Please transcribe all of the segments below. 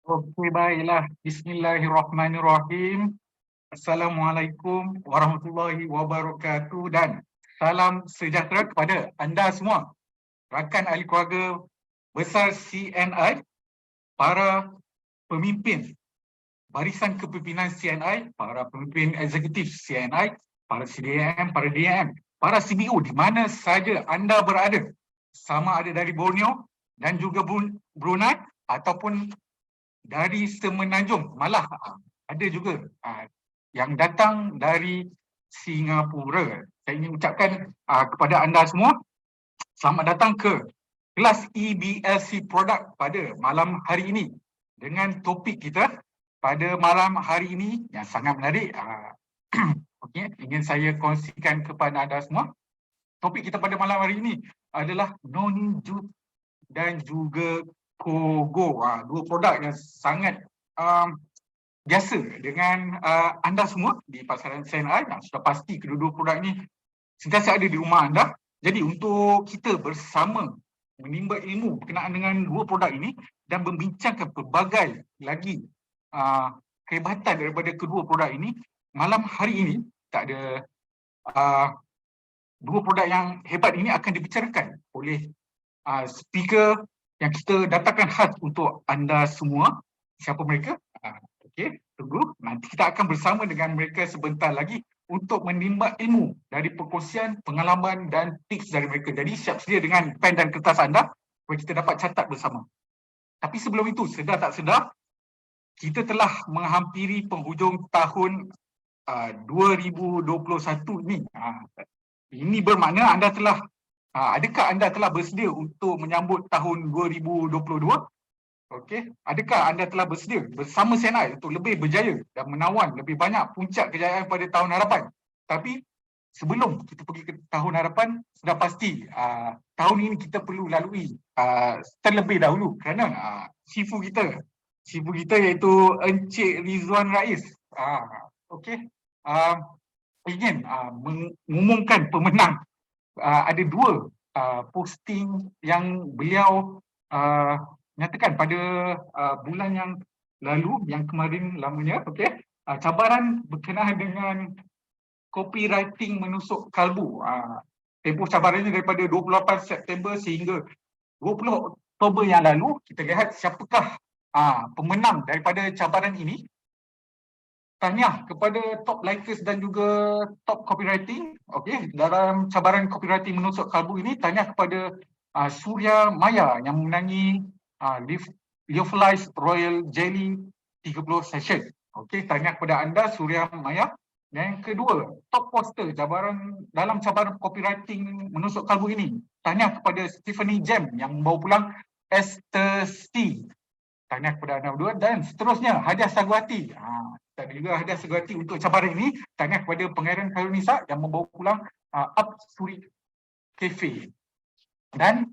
Okey, baiklah. Bismillahirrahmanirrahim. Assalamualaikum warahmatullahi wabarakatuh dan salam sejahtera kepada anda semua, rakan ahli keluarga besar CNI, para pemimpin barisan kepimpinan CNI, para pemimpin eksekutif CNI, para CDM, para DM, para CBO di mana saja anda berada, sama ada dari Borneo dan juga Brunei ataupun dari Semenanjung, malah ada juga yang datang dari Singapura. Saya ingin ucapkan kepada anda semua, selamat datang ke kelas EBLC Product pada malam hari ini. Dengan topik kita pada malam hari ini yang sangat menarik, okay, ingin saya kongsikan kepada anda semua. Topik kita pada malam hari ini adalah Nonju dan juga Kogo, dua produk yang sangat biasa dengan anda semua di pasaran CNI. Sudah pasti kedua-dua produk ini sentiasa ada di rumah anda. Jadi untuk kita bersama menimba ilmu berkenaan dengan dua produk ini dan membincangkan pelbagai lagi kehebatan daripada kedua produk ini, malam hari ini tak ada dua produk yang hebat ini akan dibicarakan oleh speaker yang kita datangkan khas untuk anda semua. Siapa mereka? Okey, tunggu. Nanti kita akan bersama dengan mereka sebentar lagi untuk menimba ilmu dari perkongsian, pengalaman dan tips dari mereka. Jadi siap sedia dengan pen dan kertas anda supaya kita dapat catat bersama. Tapi sebelum itu, sedar tak sedar, kita telah menghampiri penghujung tahun 2021 ni. Ini bermakna anda telah adakah anda telah bersedia untuk menyambut tahun 2022? Okey, adakah anda telah bersedia bersama CNI untuk lebih berjaya dan menawan lebih banyak puncak kejayaan pada tahun harapan? Tapi sebelum kita pergi ke tahun harapan, sudah pasti tahun ini kita perlu lalui terlebih dahulu kerana sifu kita iaitu Encik Rizwan Rais. Okey, ingin mengumumkan pemenang. Ada dua posting yang beliau nyatakan pada bulan yang lalu, yang kemarin lamanya. Okey, cabaran berkenaan dengan copywriting menusuk kalbu. Tempoh cabarannya daripada 28 September sehingga 20 Oktober yang lalu. Kita lihat siapakah pemenang daripada cabaran ini. Tahniah kepada top likers dan juga top copywriting. Okey, dalam cabaran copywriting menusuk kalbu ini, tahniah kepada Surya Maya yang memenangi Liofilize Royal Jelly 30 session. Okey, tahniah kepada anda Surya Maya. Dan yang kedua, top poster dalam cabaran copywriting menusuk kalbu ini, tahniah kepada Stephanie Jam yang membawa pulang Esther C. Tahniah kepada anda berdua. Dan seterusnya, hadiah saguhati. Kita ada juga hadiah saguhati untuk cabaran ini. Tahniah kepada Pangeran Khairunisa yang membawa pulang Up Suri Cafe. Dan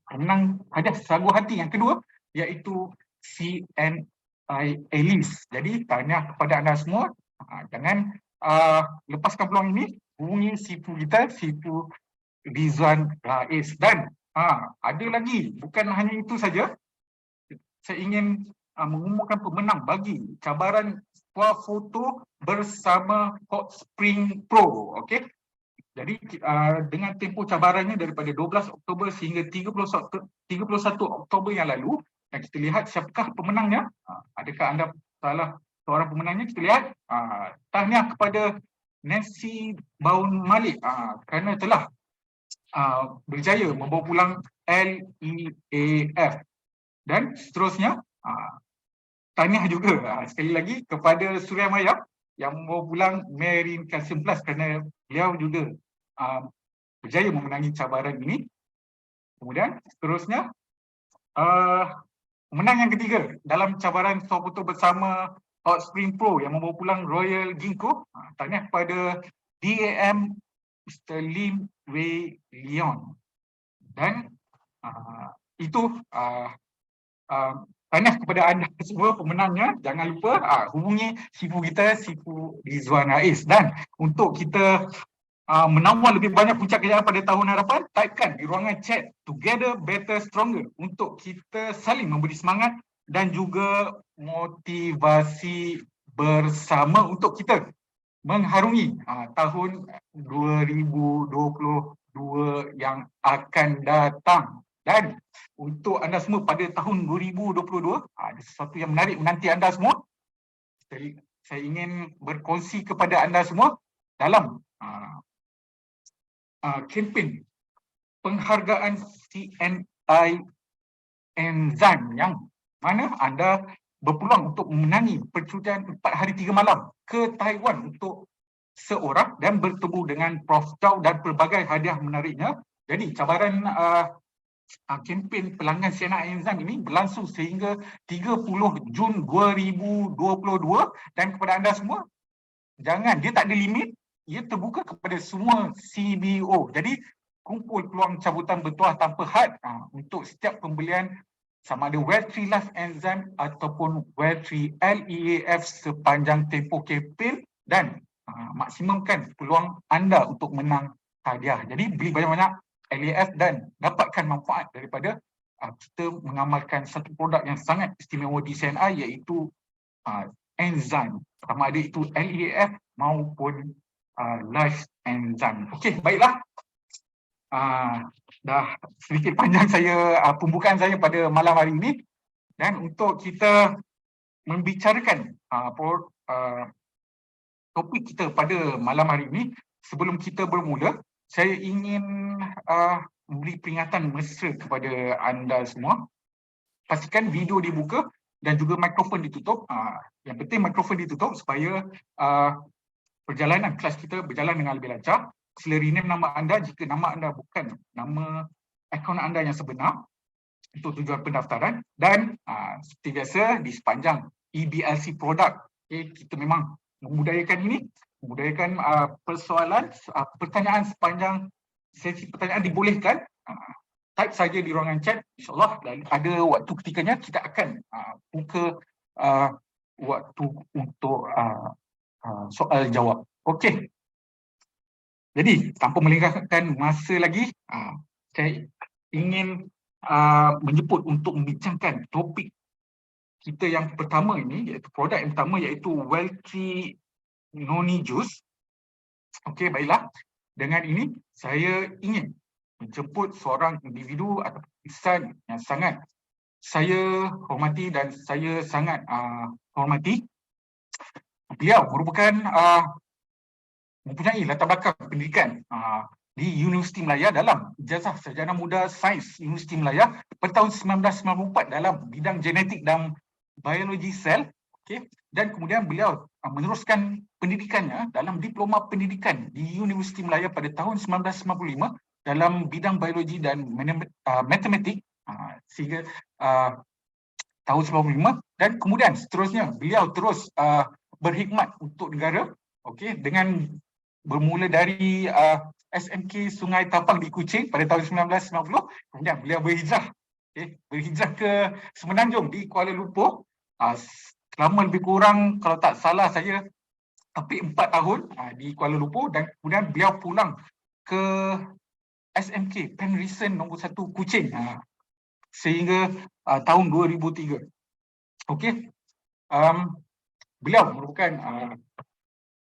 pemenang hadiah saguhati yang kedua iaitu CNI Alice. Jadi tahniah kepada anda semua. Jangan lepaskan peluang ini. Hubungi sifu kita, sifu Rizwan Rais. Dan ada lagi, bukan hanya itu saja. Saya ingin mengumumkan pemenang bagi cabaran swafoto bersama Hot Spring Pro. Okey. Jadi dengan tempoh cabarannya daripada 12 Oktober sehingga 31 Oktober yang lalu, dan kita lihat siapakah pemenangnya. Adakah anda salah seorang pemenangnya? Kita lihat. Tahniah kepada Nancy Baun Malik kerana telah berjaya membawa pulang LEAF. Dan seterusnya, tahniah juga sekali lagi kepada Surya Maya yang membawa pulang Marine Calcium Plus kerana beliau juga berjaya memenangi cabaran ini. Kemudian seterusnya, pemenang yang ketiga dalam cabaran swafoto bersama Hot Spring Pro yang membawa pulang Royal Ginkgo, tahniah kepada DAM Mr. Lim Wei Leon. Dan itu tahniah kepada anda semua pemenangnya. Jangan lupa hubungi sifu kita, sifu Rizwan Rais. Dan untuk kita menawar lebih banyak puncak kejayaan pada tahun harapan, typekan di ruangan chat Together Better Stronger untuk kita saling memberi semangat dan juga motivasi bersama untuk kita mengharungi tahun 2022 yang akan datang. Dan untuk anda semua pada tahun 2022, ada sesuatu yang menarik menanti anda semua. Saya ingin berkongsi kepada anda semua dalam kempen penghargaan CNI Enzyme yang mana anda berpeluang untuk memenangi percutian 4 hari 3 malam ke Taiwan untuk seorang dan bertemu dengan Prof. Chow dan pelbagai hadiah menariknya. Jadi cabaran kempen pelanggan CNI Enzyme ini berlangsung sehingga 30 Jun 2022 dan kepada anda semua, jangan, dia tak ada limit, ia terbuka kepada semua CBO. Jadi kumpul peluang cabutan bertuah tanpa had untuk setiap pembelian sama ada Well3 Life Enzyme ataupun Well3 LEAF sepanjang tempoh kempen dan maksimumkan peluang anda untuk menang hadiah. Jadi beli banyak-banyak LEAF dan dapatkan manfaat daripada kita mengamalkan satu produk yang sangat istimewa di CNI iaitu enzyme, sama ada itu LEAF maupun Life Enzyme. Okey, baiklah. Dah sedikit panjang saya pembukaan saya pada malam hari ini, dan untuk kita membicarakan topik kita pada malam hari ini, sebelum kita bermula, saya ingin memberi peringatan mesra kepada anda semua. Pastikan video dibuka dan juga mikrofon ditutup. Yang penting mikrofon ditutup supaya perjalanan kelas kita berjalan dengan lebih lancar. Sila rename nama anda jika nama anda bukan nama akaun anda yang sebenar untuk tujuan pendaftaran. Dan seperti biasa di sepanjang EBLC produk, kita memang memudayakan ini, memudayakan persoalan, pertanyaan sepanjang sesi pertanyaan dibolehkan. Type saja di ruangan chat, insyaAllah ada waktu ketikanya kita akan buka waktu untuk soal jawab. Okey. Jadi tanpa melengahkan masa lagi, saya ingin menjemput untuk membincangkan topik kita yang pertama ini, iaitu produk yang pertama iaitu Well3 Noni Juice. Okey, baiklah. Dengan ini saya ingin menjemput seorang individu atau insan yang sangat saya hormati dan saya sangat hormati. Beliau merupakan mempunyai latar belakang pendidikan di Universiti Melaya dalam ijazah sarjana muda sains Universiti Melaya pada tahun 1994 dalam bidang genetik dan biologi sel. Okay. Dan kemudian beliau meneruskan pendidikannya dalam diploma pendidikan di Universiti Melaya pada tahun 1995 dalam bidang biologi dan matematik sehingga tahun 95, dan kemudian seterusnya beliau terus berkhidmat untuk negara, okey, dengan bermula dari SMK Sungai Tapang di Kuching pada tahun 1990, kemudian beliau berhijrah, berhijrah ke Semenanjung di Kuala Lumpur selama lebih kurang, kalau tak salah saya, tapi 4 tahun di Kuala Lumpur, dan kemudian beliau pulang ke SMK Penrisen nombor 1 Kuching sehingga tahun 2003. Okey. Beliau merupakan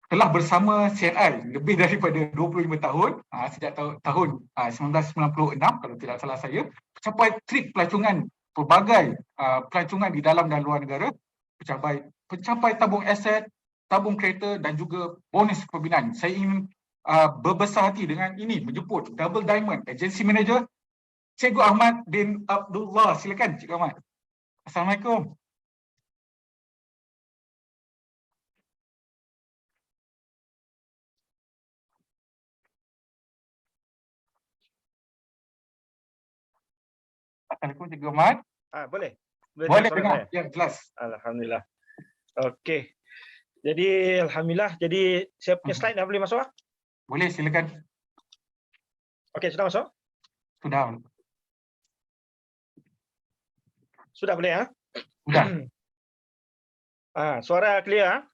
telah bersama CNI lebih daripada 25 tahun sejak tahun 1996 kalau tidak salah saya, mencapai trip pelancungan pelbagai pelancongan di dalam dan luar negara, mencapai tabung aset, tabung kereta dan juga bonus pembinaan. Saya ingin berbesar hati dengan ini menjemput Double Diamond Agency Manager Cikgu Ahmad bin Abdullah. Silakan Cikgu Ahmad. Assalamualaikum. Assalamualaikum Cikgu Ahmad. Boleh? Boleh dengar, ya jelas. Alhamdulillah. Okey. Jadi alhamdulillah, jadi saya punya slide dah boleh masuk? Boleh, silakan. Okey, sudah masuk? Sudah. Sudah boleh ya? Sudah. Suara clear?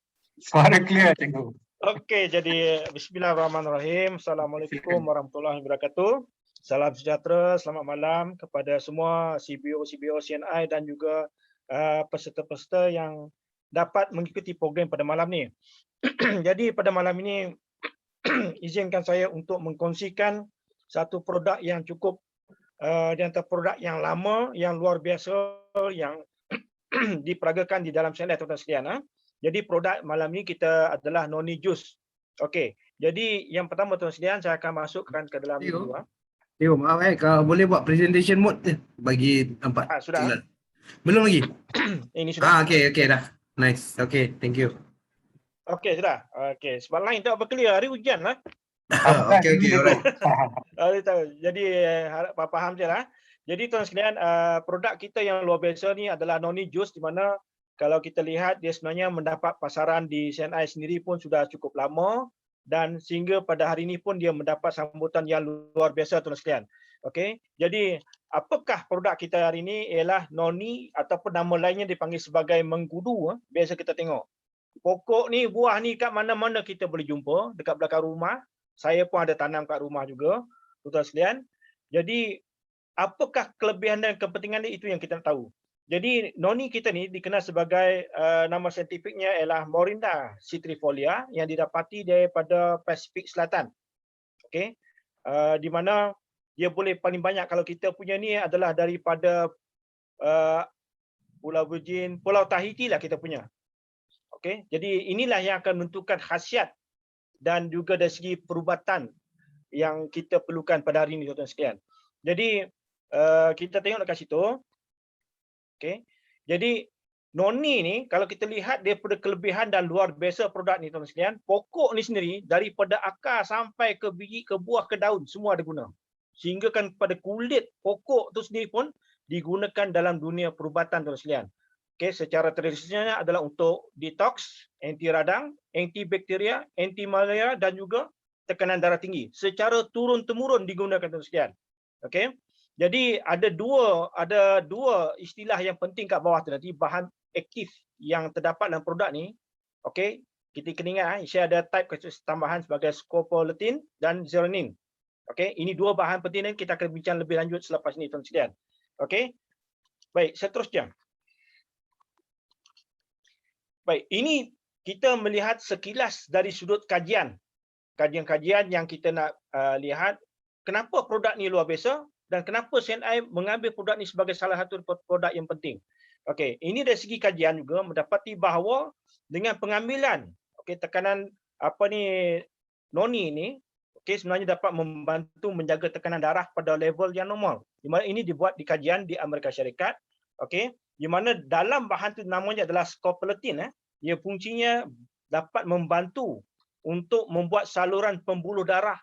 Suara clear Cikgu. Okey, jadi bismillahirrahmanirrahim. Assalamualaikum warahmatullahi wabarakatuh. Salam sejahtera, selamat malam kepada semua CBO CNI dan juga peserta-peserta yang dapat mengikuti program pada malam ni. Jadi pada malam ini izinkan saya untuk mengkongsikan satu produk yang cukup di antara produk yang lama, yang luar biasa, yang diperagakan di dalam channel tuan-tuan sekalian. Jadi produk malam ini kita adalah noni jus. Okey. Jadi yang pertama tuan sekalian saya akan masukkan ke dalam Tio. dulu. Tio, maaf kalau boleh buat presentation mode bagi nampak. Sudah. Tinggal. Belum lagi? Ini sudah. Okey dah. Nice. Okey, thank you. Okey, sudah. Okey, sebab lain tak berclear hari hujan lah. Okey, alright. Jadi harap faham je lah. Jadi tuan sekalian, produk kita yang luar biasa ni adalah noni jus, di mana kalau kita lihat dia sebenarnya mendapat pasaran di CNI sendiri pun sudah cukup lama, dan sehingga pada hari ini pun dia mendapat sambutan yang luar biasa tuan sekalian. Okey, jadi apakah produk kita hari ini? Ialah noni ataupun nama lainnya dipanggil sebagai mengkudu. Biasa kita tengok pokok ni, buah ni kat mana-mana kita boleh jumpa, dekat belakang rumah. Saya pun ada tanam kat rumah juga, tuan sekalian. Jadi apakah kelebihan dan kepentingan dia, itu yang kita nak tahu. Jadi noni kita ni dikenal sebagai nama saintifiknya ialah Morinda citrifolia, yang didapati daripada Pasifik Selatan. Okey. Di mana dia boleh paling banyak kalau kita punya ni adalah daripada Pulau Virgin, Pulau Tahiti lah kita punya. Okey. Jadi inilah yang akan menentukan khasiat dan juga dari segi perubatan yang kita perlukan pada hari ini tuan-tuan sekalian. Jadi kita tengok dekat situ. Okey. Jadi noni ni kalau kita lihat daripada kelebihan dan luar biasa produk ni tuan-tuan sekalian, pokok ni sendiri daripada akar sampai ke biji, ke buah, ke daun semua ada guna. Sehingga kan pada kulit pokok tu sendiri pun digunakan dalam dunia perubatan tuan-tuan sekalian. Okey, secara tradisionalnya adalah untuk detox, anti radang, antibakteria, anti malaria dan juga tekanan darah tinggi. Secara turun-temurun digunakan tuan-tuan sekalian. Okey. Jadi ada dua istilah yang penting kat bawah tu nanti, bahan aktif yang terdapat dalam produk ni. Okey, kita kena ingat saya ada type tambahan sebagai scopoletin dan zearalenine. Okey, ini dua bahan penting dan kita akan bincang lebih lanjut selepas ini tuan sekalian. Okey. Baik, seterusnya. Baik, ini kita melihat sekilas dari sudut kajian yang kita nak lihat kenapa produk ni luar biasa dan kenapa CNI mengambil produk ni sebagai salah satu produk yang penting. Okey, ini dari segi kajian juga mendapati bahawa dengan pengambilan tekanan noni ni, sebenarnya dapat membantu menjaga tekanan darah pada level yang normal. Di mana ini dibuat di kajian di Amerika Syarikat. Okey, di mana dalam bahan tu namanya adalah scopoletin. Ia fungsinya dapat membantu untuk membuat saluran pembuluh darah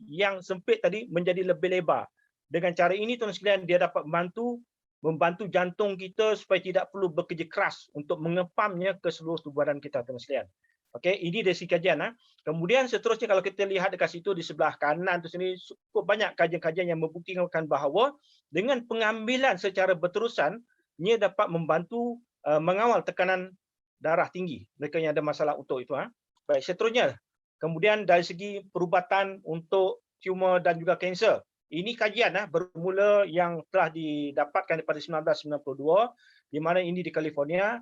yang sempit tadi menjadi lebih lebar. Dengan cara ini tuan sekalian, dia dapat membantu jantung kita supaya tidak perlu bekerja keras untuk mengepamnya ke seluruh tubuh badan kita tuan sekalian. Okey, ini dari segi kajian. Kemudian seterusnya kalau kita lihat dekat situ di sebelah kanan tu sendiri, cukup banyak kajian-kajian yang membuktikan bahawa dengan pengambilan secara berterusan, ia dapat membantu mengawal tekanan darah tinggi mereka yang ada masalah utuh itu. Baik, seterusnya. Kemudian dari segi perubatan untuk tumor dan juga kanser. Ini kajian bermula yang telah didapatkan daripada 1992, di mana ini di California,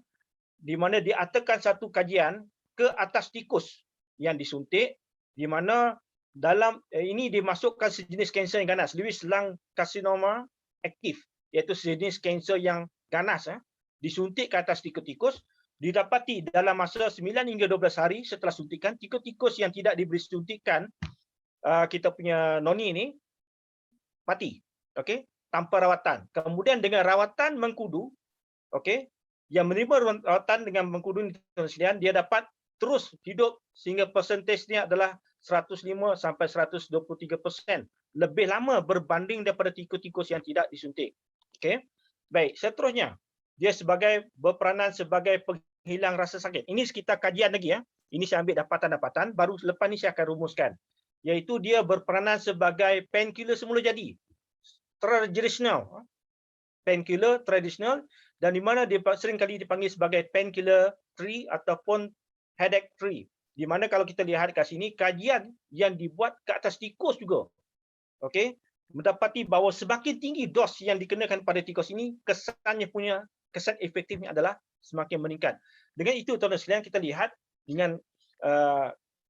di mana diatakan satu kajian ke atas tikus yang disuntik, di mana dalam ini dimasukkan sejenis kanser yang ganas, Lewis lung carcinoma aktif, iaitu sejenis kanser yang ganas, disuntik ke atas tikus-tikus. Didapati dalam masa 9 hingga 12 hari setelah suntikan, tikus-tikus yang tidak diberi suntikan kita punya noni ini mati, okey, tanpa rawatan. Kemudian dengan rawatan mengkudu, okey, yang menerima rawatan dengan mengkudu ini tuan sekalian, dia dapat terus hidup sehingga persentasenya adalah 105 sampai 123%, lebih lama berbanding daripada tikus-tikus yang tidak disuntik. Okey. Baik, seterusnya. Dia berperanan sebagai penghilang rasa sakit. Ini sekitar kajian lagi. Ini saya ambil dapatan-dapatan, baru lepas ni saya akan rumuskan. Iaitu dia berperanan sebagai painkiller semula jadi. Tradisional. Painkiller tradisional, dan di mana dia sering kali dipanggil sebagai painkiller free ataupun headache free. Di mana kalau kita lihat kat sini, kajian yang dibuat ke atas tikus juga. Okey, mendapati bahawa semakin tinggi dos yang dikenakan pada tikus ini, kesannya punya kesan efektifnya adalah semakin meningkat. Dengan itu tuan-tuan sekalian, kita lihat dengan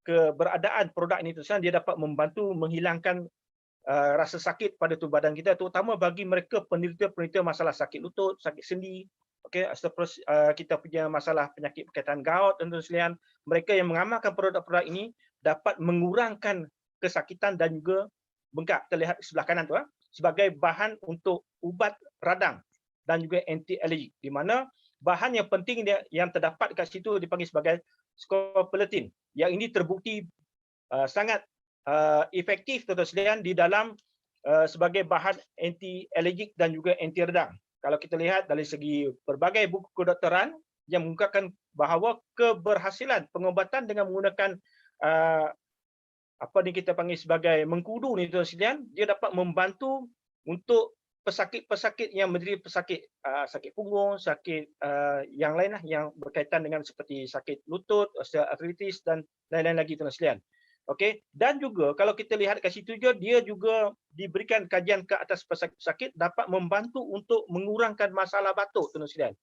keberadaan produk ini tuan, dia dapat membantu menghilangkan rasa sakit pada tubuh badan kita, terutama bagi mereka penderita masalah sakit lutut, sakit sendi, okey, kita punya masalah penyakit berkaitan gout, tuan-tuan sekalian. Mereka yang mengamalkan produk-produk ini dapat mengurangkan kesakitan dan juga bengkak. Kita lihat sebelah kanan tu, sebagai bahan untuk ubat radang dan juga anti-alergik, di mana bahan yang penting yang terdapat kat situ dipanggil sebagai scopolamine. Yang ini terbukti sangat efektif tuan-tuan sekalian di dalam sebagai bahan anti-alergik dan juga anti radang. Kalau kita lihat dari segi berbagai buku kedokteran yang mengungkapkan bahawa keberhasilan pengobatan dengan menggunakan apa ni kita panggil sebagai mengkudu ni tuan-tuan sekalian, dia dapat membantu untuk pesakit-pesakit yang menderita pesakit sakit punggung, sakit yang lain lah yang berkaitan dengan seperti sakit lutut, osteoartritis dan lain-lain lagi tuan-tuan sekalian. Okey, dan juga kalau kita lihat kat situ juga, dia juga diberikan kajian ke atas pesakit-pesakit dapat membantu untuk mengurangkan masalah batuk tuan-tuan sekalian.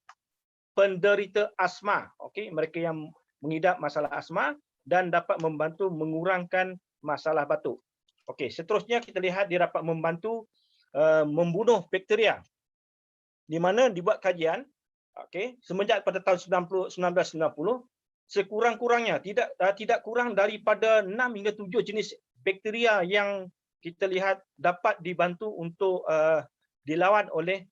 Penderita asma, okey, mereka yang mengidap masalah asma dan dapat membantu mengurangkan masalah batuk. Okey, seterusnya kita lihat dia dapat membantu membunuh bakteria. Di mana dibuat kajian, okey, semenjak pada tahun 1990 sekurang-kurangnya tidak kurang daripada 6 hingga 7 jenis bakteria yang kita lihat dapat dibantu untuk dilawan oleh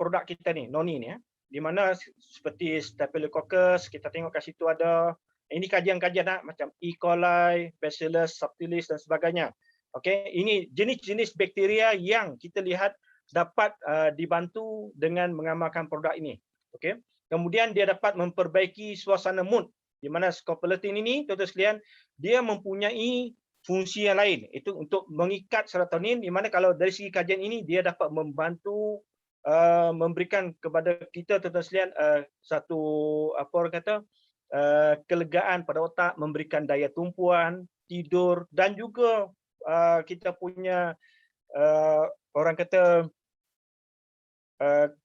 produk kita ni, noni ni, di mana seperti Staphylococcus, kita tengok kat situ ada, ini kajian-kajian macam E. coli, Bacillus subtilis dan sebagainya. Okey, ini jenis-jenis bakteria yang kita lihat dapat dibantu dengan mengamalkan produk ini. Okey. Kemudian dia dapat memperbaiki suasana mood, di mana scopolamine ini tuan-tuan sekalian, dia mempunyai fungsi yang lain, itu untuk mengikat serotonin, di mana kalau dari segi kajian ini dia dapat membantu memberikan kepada kita tuan-tuan sekalian satu apa orang kata kelegaan pada otak, memberikan daya tumpuan, tidur dan juga kita punya orang kata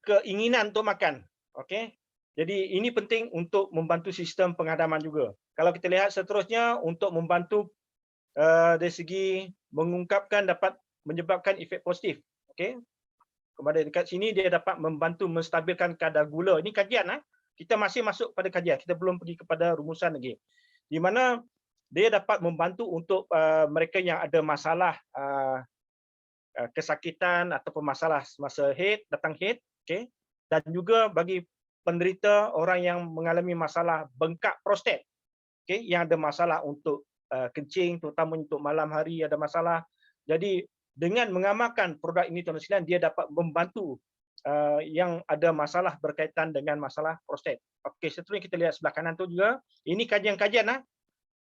keinginan untuk makan. Okey. Jadi ini penting untuk membantu sistem penghadaman juga. Kalau kita lihat seterusnya untuk membantu dari segi mengungkapkan dapat menyebabkan efek positif. Okey. Kepada dekat sini dia dapat membantu menstabilkan kadar gula. Ini kajian kita masih masuk pada kajian. Kita belum pergi kepada rumusan lagi. Di mana dia dapat membantu untuk mereka yang ada masalah kesakitan ataupun masalah semasa datang haid, okey. Dan juga bagi penderita orang yang mengalami masalah bengkak prostat, okey, yang ada masalah untuk kencing, terutama untuk malam hari ada masalah. Jadi dengan mengamalkan produk ini tuan-tuan sekalian, dia dapat membantu yang ada masalah berkaitan dengan masalah prostat. Okey, seterusnya kita lihat sebelah kanan tu juga. Ini kajian-kajian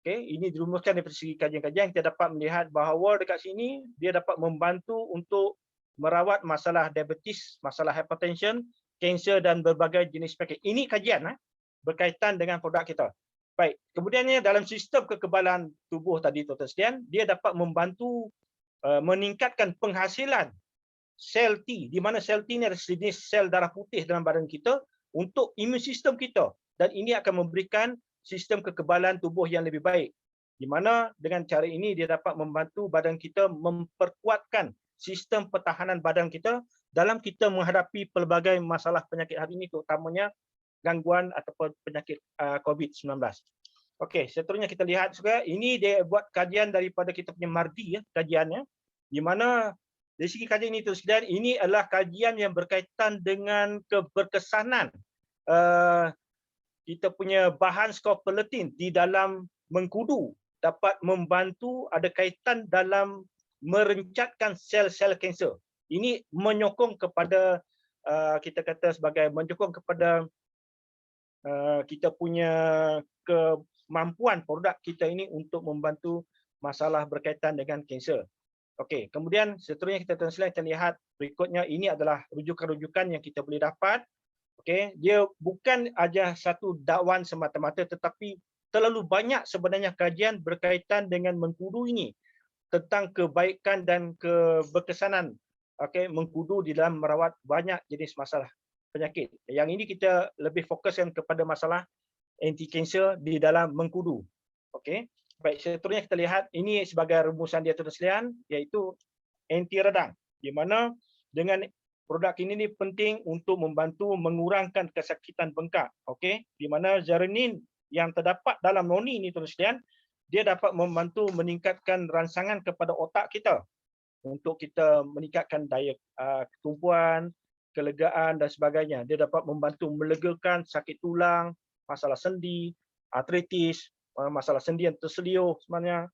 okey, ini dirumuskan dari segi kajian-kajian, kita dapat melihat bahawa dekat sini dia dapat membantu untuk merawat masalah diabetes, masalah hypertension, kanser dan berbagai jenis penyakit. Ini kajian berkaitan dengan produk kita. Baik, kemudiannya dalam sistem kekebalan tubuh tadi tuan-tuan sekalian, dia dapat membantu meningkatkan penghasilan sel T, di mana sel T ini adalah jenis sel darah putih dalam badan kita untuk imun sistem kita, dan ini akan memberikan sistem kekebalan tubuh yang lebih baik. Di mana dengan cara ini dia dapat membantu badan kita memperkuatkan sistem pertahanan badan kita dalam kita menghadapi pelbagai masalah penyakit hari ini, terutamanya gangguan ataupun penyakit COVID-19. Okey, seterusnya kita lihat juga, ini dia buat kajian daripada kita punya Mardi kajiannya, di mana dari segi kajian ini tuan sekalian, ini adalah kajian yang berkaitan dengan keberkesanan kita punya bahan scopolamine di dalam mengkudu dapat membantu ada kaitan dalam merencatkan sel-sel kanser. Ini menyokong kepada kita kata sebagai menyokong kepada kita punya kemampuan produk kita ini untuk membantu masalah berkaitan dengan kanser. Okey, kemudian seterusnya kita lihat berikutnya, ini adalah rujukan-rujukan yang kita boleh dapat. Okey, dia bukan aja satu dakwaan semata-mata, tetapi terlalu banyak sebenarnya kajian berkaitan dengan mengkudu ini tentang kebaikan dan keberkesanan mengkudu di dalam merawat banyak jenis masalah penyakit. Yang ini kita lebih fokuskan kepada masalah anti-kanser di dalam mengkudu. Okey. Baik, seterusnya kita lihat ini sebagai rumusan dia tuan sekalian, iaitu anti radang. Di mana dengan produk ini penting untuk membantu mengurangkan kesakitan bengkak. Okey. Di mana zearalenine yang terdapat dalam noni ini tuan sekalian, dia dapat membantu meningkatkan rangsangan kepada otak kita untuk kita meningkatkan daya ketumpuan, kelegaan dan sebagainya. Dia dapat membantu melegakan sakit tulang, masalah sendi, artritis, masalah sendi yang terseliuh sebenarnya.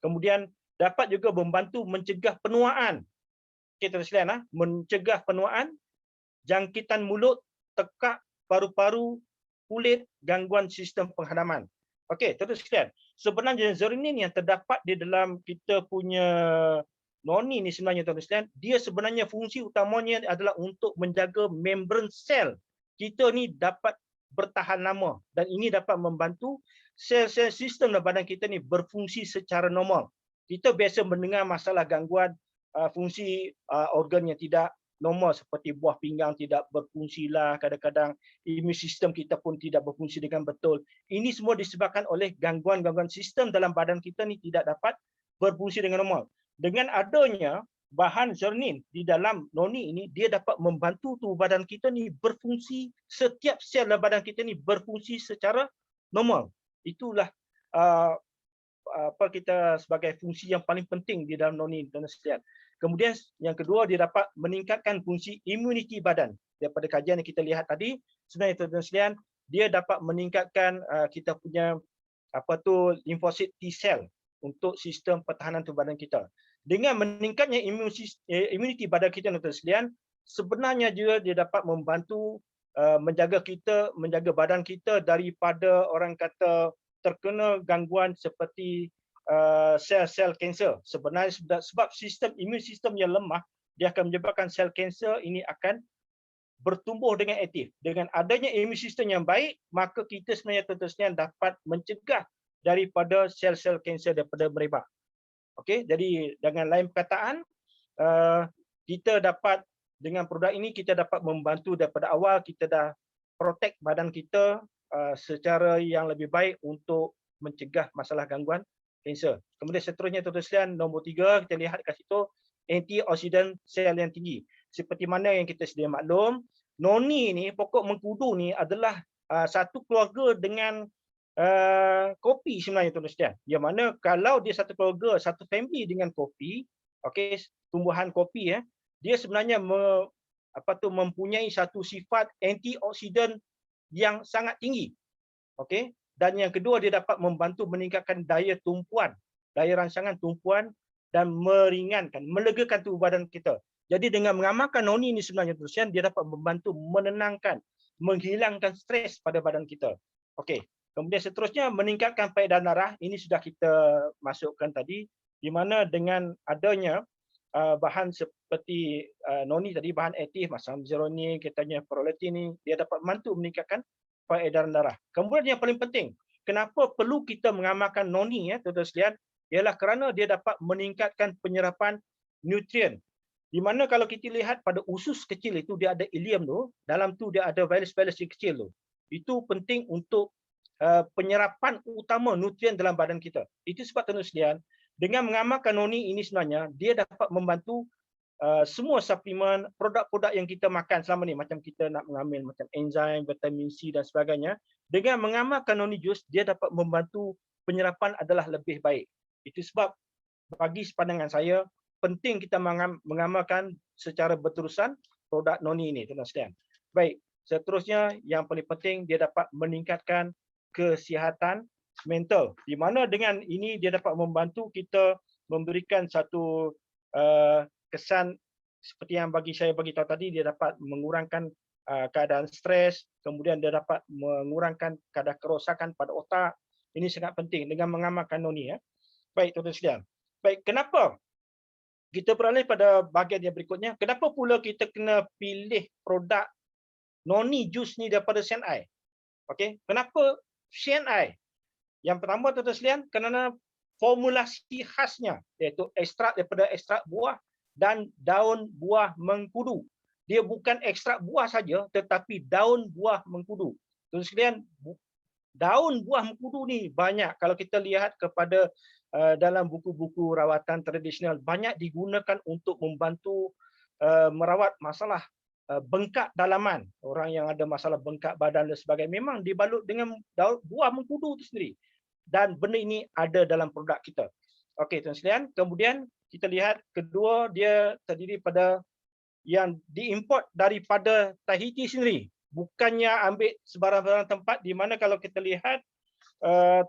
Kemudian dapat juga membantu mencegah penuaan. Kita sekalian, mencegah penuaan, jangkitan mulut, tekak, paru-paru, kulit, gangguan sistem penghadaman. Okey, terus sekalian. Sebenarnya zearalenine yang terdapat di dalam kita punya noni ni sebenarnya tuan sekalian, dia sebenarnya fungsi utamanya adalah untuk menjaga membran sel kita ni dapat bertahan lama, dan ini dapat membantu sel-sel sistem dalam badan kita ni berfungsi secara normal. Kita biasa mendengar masalah gangguan fungsi organ yang tidak normal seperti buah pinggang tidak berfungsi lah, kadang-kadang imun sistem kita pun tidak berfungsi dengan betul. Ini semua disebabkan oleh gangguan-gangguan sistem dalam badan kita ni tidak dapat berfungsi dengan normal. Dengan adanya bahan zearalenine di dalam noni ini, dia dapat membantu tubuh badan kita ni berfungsi, setiap sel dalam badan kita ni berfungsi secara normal. Itulah apa kita sebagai fungsi yang paling penting di dalam noni tuan sekalian. Kemudian yang kedua, dia dapat meningkatkan fungsi imuniti badan. Daripada kajian yang kita lihat tadi, sebenarnya tuan sekalian, dia dapat meningkatkan kita punya limfosit T cell untuk sistem pertahanan tubuh badan kita. Dengan meningkatnya imuniti badan kita tuan sekalian, sebenarnya juga dia dapat membantu menjaga badan kita daripada orang kata terkena gangguan seperti sel-sel kanser. Sebenarnya sebab sistem imun sistem yang lemah, dia akan menyebabkan sel kanser ini akan bertumbuh dengan aktif. Dengan adanya imun sistem yang baik, maka kita sebenarnya tuan sekalian dapat mencegah daripada sel-sel kanser daripada merebak. Okey, jadi dengan lain perkataan, kita dapat dengan produk ini kita dapat membantu daripada awal, kita dah protect badan kita secara yang lebih baik untuk mencegah masalah gangguan kanser. Kemudian seterusnya tuan sekalian, nombor 3 kita lihat kat situ, antioksidan sel yang tinggi. Seperti mana yang kita sedia maklum, noni ni, pokok mengkudu ni adalah satu keluarga dengan kopi sebenarnya tuan sekalian. Yang mana kalau dia satu keluarga, satu family dengan kopi, okey, tumbuhan kopi dia sebenarnya mempunyai satu sifat antioksidan yang sangat tinggi. Okey. Dan yang kedua, dia dapat membantu meningkatkan daya tumpuan, daya rangsangan tumpuan dan meringankan, melegakan tubuh badan kita. Jadi dengan mengamalkan noni ini sebenarnya tuan sekalian, dia dapat membantu menenangkan, menghilangkan stres pada badan kita. Okey. Kemudian seterusnya meningkatkan peredaran darah. Ini sudah kita masukkan tadi, di mana dengan adanya bahan seperti noni tadi, bahan aktif macam zearalenine, katanya prolactin ni, dia dapat membantu meningkatkan peredaran darah. Kemudian yang paling penting, kenapa perlu kita mengamalkan noni tuan-tuan sekalian, ialah kerana dia dapat meningkatkan penyerapan nutrien. Di mana kalau kita lihat pada usus kecil itu, dia ada ileum tu, dalam tu dia ada vellus-vellus yang kecil tu. Itu penting untuk penyerapan utama nutrien dalam badan kita. Itu sebab tuan-tuan sekalian, dengan mengamalkan noni ini sebenarnya, dia dapat membantu semua suplemen, produk-produk yang kita makan selama ni, macam kita nak mengambil macam enzim, vitamin C dan sebagainya, dengan mengamalkan noni jus, dia dapat membantu penyerapan adalah lebih baik. Itu sebab bagi pandangan saya, penting kita mengamalkan secara berterusan produk noni ini, tuan-tuan sekalian. Baik, seterusnya yang paling penting, dia dapat meningkatkan kesihatan mental, di mana dengan ini dia dapat membantu kita memberikan satu kesan seperti yang saya bagi tahu tadi, dia dapat mengurangkan keadaan stres, kemudian dia dapat mengurangkan kadar kerosakan pada otak. Ini sangat penting dengan mengamalkan noni. Baik tuan-tuan sekalian. Baik, kenapa kita beralih pada bahagian yang berikutnya? Kenapa pula kita kena pilih produk noni jus ni daripada CNI? Okey, kenapa CNI? Yang pertama tuan-tuan sekalian, kerana formulasi khasnya, iaitu ekstrak daripada ekstrak buah dan daun buah mengkudu. dia bukan ekstrak buah saja, tetapi daun buah mengkudu. Tuan sekalian, daun buah mengkudu ni banyak kalau kita lihat kepada dalam buku-buku rawatan tradisional, banyak digunakan untuk membantu merawat masalah bengkak dalaman. Orang yang ada masalah bengkak badan dan sebagainya memang dibalut dengan daun buah mengkudu itu sendiri. Dan benda ini ada dalam produk kita. Okey tuan sekalian, kemudian kita lihat kedua, dia terdiri pada yang diimport daripada Tahiti sendiri. Bukannya ambil sebarang-barang tempat, di mana kalau kita lihat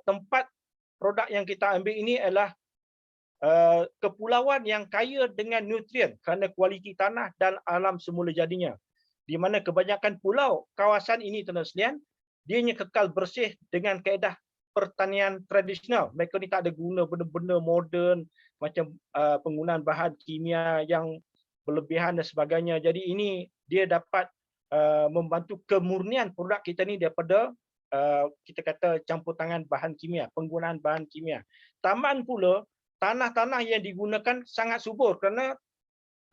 tempat produk yang kita ambil ini adalah kepulauan yang kaya dengan nutrien kerana kualiti tanah dan alam semula jadinya. Di mana kebanyakan pulau kawasan ini tuan-tuan sekalian, dianya kekal bersih dengan kaedah pertanian tradisional. Mereka ni tak ada guna benda-benda moden macam penggunaan bahan kimia yang berlebihan dan sebagainya. Jadi ini dia dapat membantu kemurnian produk kita ni daripada kita kata campur tangan bahan kimia, penggunaan bahan kimia. Tambahan pula, tanah-tanah yang digunakan sangat subur kerana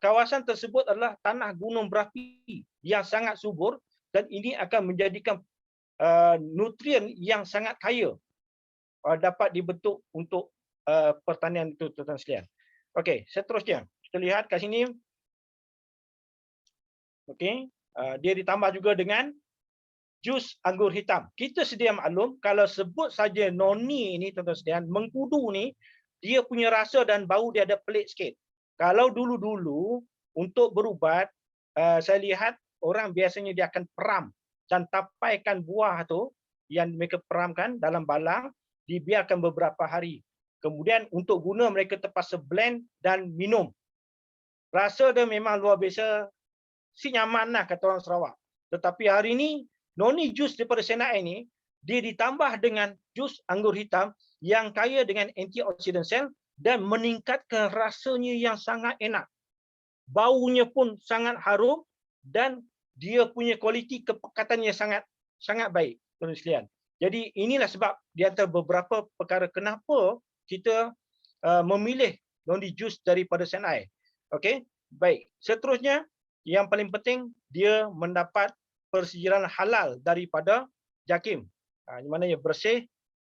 kawasan tersebut adalah tanah gunung berapi yang sangat subur dan ini akan menjadikan nutrien yang sangat kaya dapat dibentuk untuk pertanian itu tuan-tuan sekalian. Okey, seterusnya kita lihat kat sini. Okey, dia ditambah juga dengan jus anggur hitam. Kita sedia maklum kalau sebut saja noni ini tuan-tuan sekalian, mengkudu ni dia punya rasa dan bau dia ada pelik sikit. Kalau dulu-dulu untuk berubat, saya lihat orang biasanya dia akan peram dan tapaikan buah tu yang mereka peramkan dalam balang, dibiarkan beberapa hari. Kemudian untuk guna mereka terpaksa blend dan minum. Rasa dia memang luar biasa, si nyaman lah kata orang Sarawak. Tetapi hari ini, noni jus daripada senai ini, dia ditambah dengan jus anggur hitam yang kaya dengan antioksidan sel dan meningkatkan rasanya yang sangat enak. Baunya pun sangat harum dan dia punya kualiti kepekatannya sangat baik, tuan-tuan sekalian. Jadi inilah sebab di antara beberapa perkara kenapa kita memilih noni jus daripada senai. Okey, baik. Seterusnya, yang paling penting dia mendapat persediaan halal daripada JAKIM. Di mana ia bersih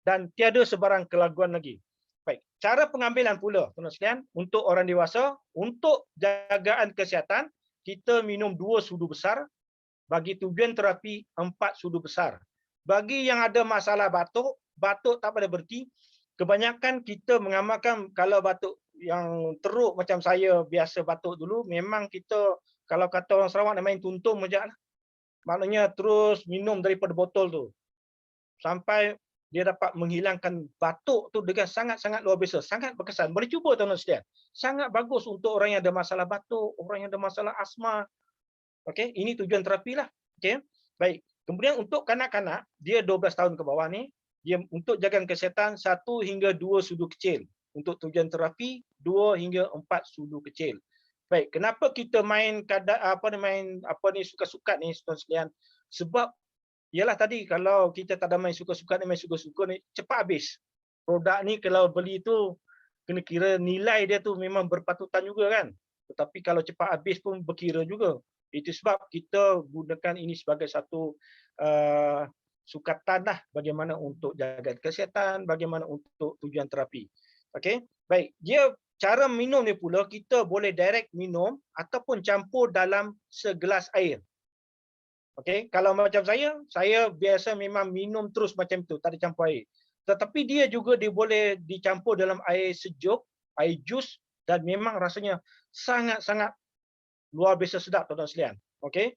dan tiada sebarang keraguan lagi. Baik, cara pengambilan pula tuan-tuan sekalian untuk orang dewasa, untuk jagaan kesihatan, kita minum 2 sudu besar, bagi tujuan terapi 4 sudu besar. Bagi yang ada masalah batuk tak pada berhenti, kebanyakan kita mengamalkan kalau batuk yang teruk macam saya biasa batuk dulu, memang kita kalau kata orang Sarawak nak main tuntung saja lah. Maknanya terus minum daripada botol tu. Sampai dia dapat menghilangkan batuk tu dengan sangat-sangat luar biasa, sangat berkesan. Boleh cuba tuan-tuan sekalian. Sangat bagus untuk orang yang ada masalah batuk, orang yang ada masalah asma. Okey, ini tujuan terapi lah. Okey. Baik. Kemudian untuk kanak-kanak, dia 12 tahun ke bawah ni, dia untuk jagaan kesihatan 1 hingga 2 sudu kecil. Untuk tujuan terapi 2 hingga 4 sudu kecil. Baik, kenapa kita main suka-suka ni tuan sekalian? Sebab ialah tadi kalau kita tak ada main suka-suka ni cepat habis. Produk ni kalau beli tu kena kira nilai dia tu memang berpatutan juga kan. Tetapi kalau cepat habis pun berkira juga. Itu sebab kita gunakan ini sebagai satu sukatan lah bagaimana untuk jaga kesihatan, bagaimana untuk tujuan terapi. Okey, baik. Dia cara minum ni pula kita boleh direct minum ataupun campur dalam segelas air. Okey, kalau macam saya biasa memang minum terus macam tu, tak ada campur air. Tetapi dia boleh dicampur dalam air sejuk, air jus dan memang rasanya sangat-sangat luar biasa sedap tuan-tuan sekalian. Okey.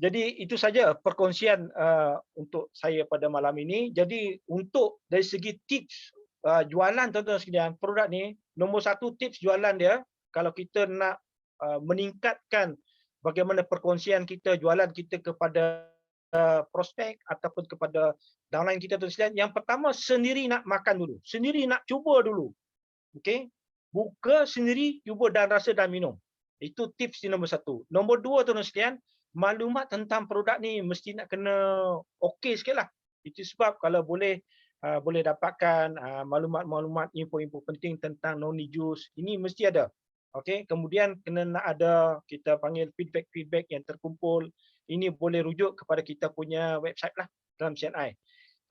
Jadi itu saja perkongsian untuk saya pada malam ini. Jadi untuk dari segi tips jualan tuan-tuan sekalian, produk ni nombor 1 tips jualan dia kalau kita nak meningkatkan bagaimana perkongsian kita, jualan kita kepada prospek ataupun kepada downline kita tuan sekalian. Yang pertama, sendiri nak makan dulu. Sendiri nak cuba dulu. Okey. Buka sendiri, cuba dan rasa dan minum. Itu tips nombor 1. Nombor 2 tuan sekalian, maklumat tentang produk ni mesti nak kena okey sikitlah. Itu sebab kalau boleh dapatkan maklumat-maklumat, info-info penting tentang noni jus, ini mesti ada. Okey, kemudian kena nak ada kita panggil feedback-feedback yang terkumpul. Ini boleh rujuk kepada kita punya website lah dalam CNI.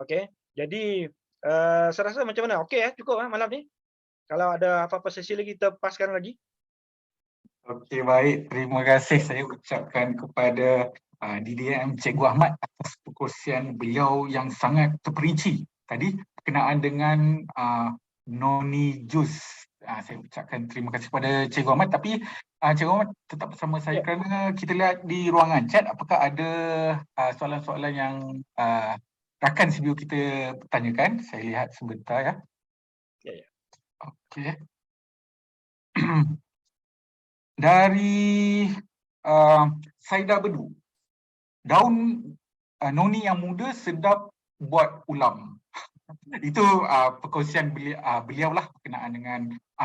Okey. Jadi saya rasa macam mana? Okey cukup malam ni. Kalau ada apa-apa sesi lagi kita paskan lagi. Okey, baik. Terima kasih saya ucapkan kepada DDM Cikgu Ahmad atas perkongsian beliau yang sangat terperinci tadi berkenaan dengan noni jus. Saya ucapkan terima kasih kepada Cikgu Ahmad, tapi Cikgu Ahmad tetap bersama saya Ya. kerana kita lihat di ruangan chat apakah ada soalan-soalan yang rakan CBO kita tanyakan. Saya lihat sebentar ya. Ya. Okey. Dari Saida Bedu, daun noni yang muda sedap buat ulam. Itu perkongsian beliau lah berkenaan dengan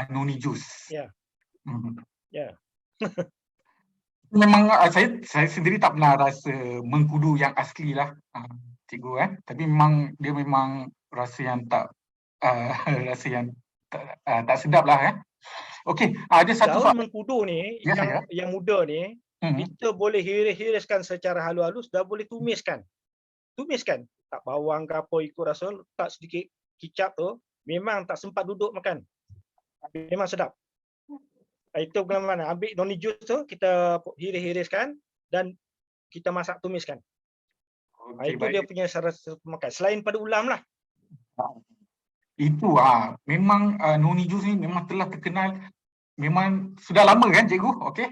noni jus. Ya. Hmm. Ya. Memang saya sendiri tak pernah rasa mengkudu yang asli lah, cikgu tapi dia memang rasa yang tak rasa yang tak sedap lah. Okey, ada satu Daun soalan. mengkudu ni Ya, saya. yang muda ni kita boleh hiriskan secara halus-halus dan boleh tumiskan. Tumiskan. Tak bawang ke apa ikut rasa, letak sedikit kicap tu, memang tak sempat duduk makan. Memang sedap. Itu pengalaman. Ambil noni jus tu kita hiriskan dan kita masak tumiskan. Okey, Itu dia baik. punya cara makan. Selain pada ulam lah. Itu memang noni jus ni memang telah terkenal, memang sudah lama kan cikgu. Okey.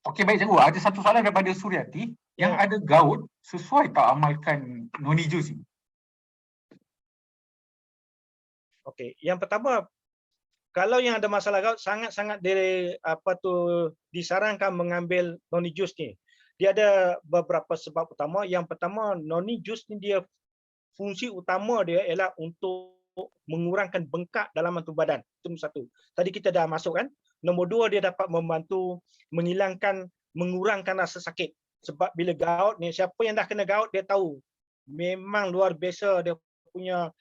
Okey, baik cikgu. Ada satu soalan daripada Suryati, yang Ya. ada gout sesuai tak amalkan noni jus ni? Okey, yang pertama, kalau yang ada masalah gout sangat-sangat disarankan mengambil noni jus ni. Dia ada beberapa sebab utama. Yang pertama, noni jus ni dia fungsi utama dia ialah untuk mengurangkan bengkak dalam tubuh badan. Itu nombor satu. Tadi kita dah masuk kan. Nombor dua, dia dapat membantu mengurangkan rasa sakit. Sebab bila gout ni, siapa yang dah kena gout dia tahu. Memang luar biasa dia punya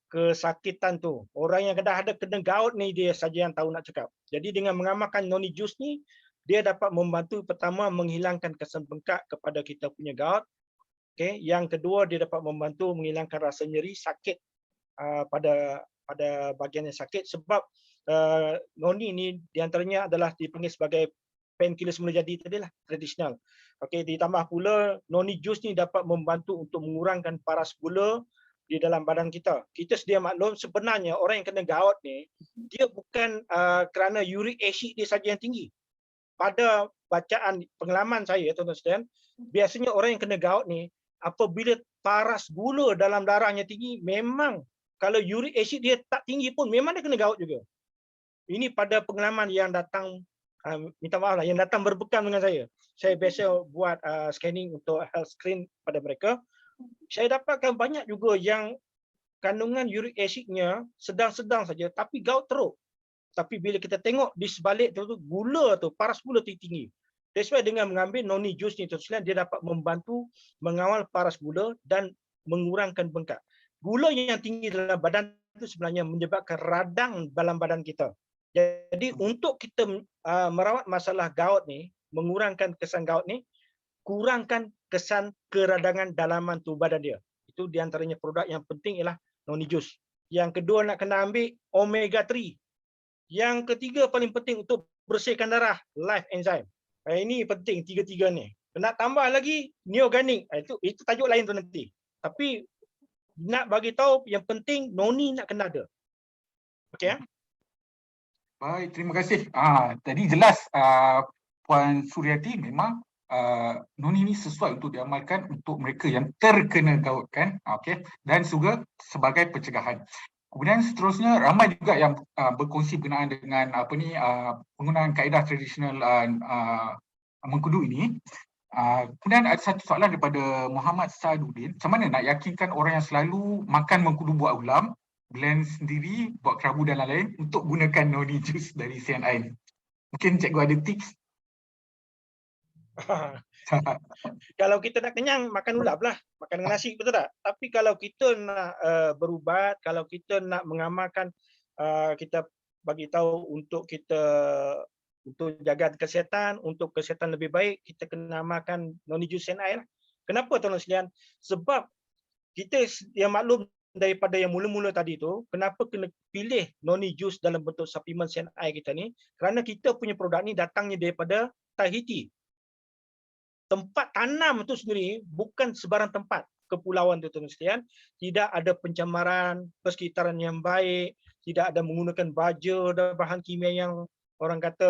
kesakitan tu. Orang yang dah ada kena gout ni dia saja yang tahu nak cakap. Jadi dengan mengamalkan noni jus ni, dia dapat membantu pertama menghilangkan kesan bengkak kepada kita punya gout. Okay. Yang kedua, dia dapat membantu menghilangkan rasa nyeri, sakit pada bahagian yang sakit sebab noni ni diantaranya adalah dipanggil sebagai painkiller semula jadi tadilah, tradisional. Okey, ditambah pula noni jus ni dapat membantu untuk mengurangkan paras gula di dalam badan kita. Kita sedia maklum sebenarnya orang yang kena gout ni dia bukan kerana uric acid dia saja yang tinggi. Pada bacaan pengalaman saya tuan-tuan sekalian, biasanya orang yang kena gout ni apabila paras gula dalam darahnya tinggi, memang kalau uric acid dia tak tinggi pun memang dia kena gout juga. Ini pada pengalaman yang datang, minta maaf lah, yang datang berbekam dengan saya. Saya biasa buat scanning untuk health screen pada mereka. Saya dapatkan banyak juga yang kandungan uric acidnya sedang-sedang saja tapi gout teruk. Tapi bila kita tengok di sebalik tu gula tu, paras gula tu tinggi. That's why dengan mengambil noni jus ni dia dapat membantu mengawal paras gula dan mengurangkan bengkak. Gula yang tinggi dalam badan itu sebenarnya menyebabkan radang dalam badan kita. Jadi untuk kita merawat masalah gout ni, mengurangkan kesan gout ni, kurangkan kesan keradangan dalaman tubuh badan dia. Itu di antaranya produk yang penting ialah noni jus. Yang kedua nak kena ambil omega 3. Yang ketiga paling penting untuk bersihkan darah, life enzyme. Ini penting tiga-tiga ni. Nak tambah lagi neoganik. Itu tajuk lain tu nanti. Tapi nak bagi tahu yang penting noni nak kena ada. Okey ya? Baik, terima kasih. Tadi jelas Puan Suryati memang noni ni sesuai untuk diamalkan untuk mereka yang terkena gout kan. Okey. Dan juga sebagai pencegahan. Kemudian seterusnya ramai juga yang berkongsi berkenaan dengan penggunaan kaedah tradisional mengkudu ini. Kemudian ada satu soalan daripada Muhammad Saaduddin. Macam mana nak yakinkan orang yang selalu makan mengkudu buat ulam, blend sendiri, buat kerabu dan lain-lain untuk gunakan noni jus dari CNI ni? Mungkin cikgu ada tips? Kalau kita nak kenyang, makan ulam lah. Makan dengan nasi, betul tak? Tapi kalau kita nak berubat, kalau kita nak mengamalkan kita bagi tahu untuk kita untuk jaga kesihatan, untuk kesihatan lebih baik, kita kena amalkan noni jus CNI lah. Kenapa tuan-tuan sekalian? Sebab kita yang maklum daripada yang mula-mula tadi tu, kenapa kena pilih noni jus dalam bentuk suplemen CNI kita ni? Kerana kita punya produk ni datangnya daripada Tahiti. Tempat tanam tu sendiri bukan sebarang tempat. Kepulauan tu tuan-tuan sekalian, tidak ada pencemaran, persekitaran yang baik, tidak ada menggunakan baja dan bahan kimia yang orang kata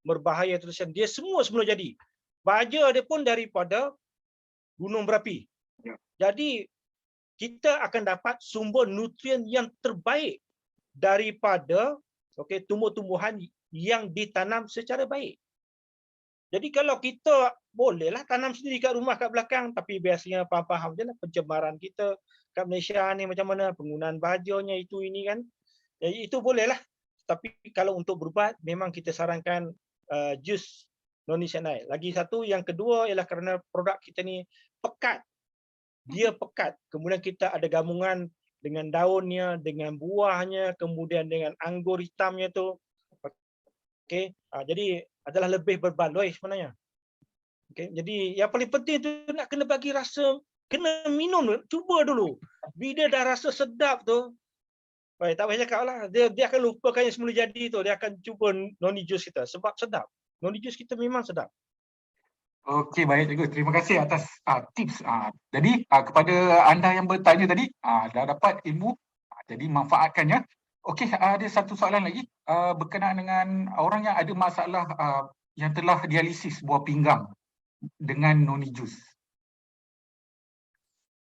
berbahaya terus. Dia semua jadi. Baja dia pun daripada gunung berapi. Ya. Jadi kita akan dapat sumber nutrien yang terbaik daripada tumbuh-tumbuhan yang ditanam secara baik. Jadi kalau kita bolehlah tanam sendiri kat rumah kat belakang, tapi biasanya faham-faham je lah pencemaran kita kat Malaysia ni macam mana, penggunaan bajanya itu ini kan. Jadi itu bolehlah. Tapi kalau untuk berubat memang kita sarankan jus noni CNI. Lagi satu yang kedua ialah kerana produk kita ni pekat. Dia pekat. Kemudian kita ada gabungan dengan daunnya, dengan buahnya, kemudian dengan anggur hitamnya tu. Okey, jadi adalah lebih berbaloi sebenarnya. Okey, jadi yang paling penting tu nak kena bagi rasa, kena minum, cuba dulu. Bila dah rasa sedap tu, baik, tak payah cakap lah. Dia akan lupakan yang semula jadi tu. Dia akan cuba noni jus kita sebab sedap. Noni jus kita memang sedap. Okey, baik cikgu. Terima kasih atas tips. Jadi kepada anda yang bertanya tadi, dah dapat ilmu, jadi manfaatkannya. Okey, ada satu soalan lagi berkenaan dengan orang yang ada masalah yang telah dialisis buah pinggang dengan noni jus.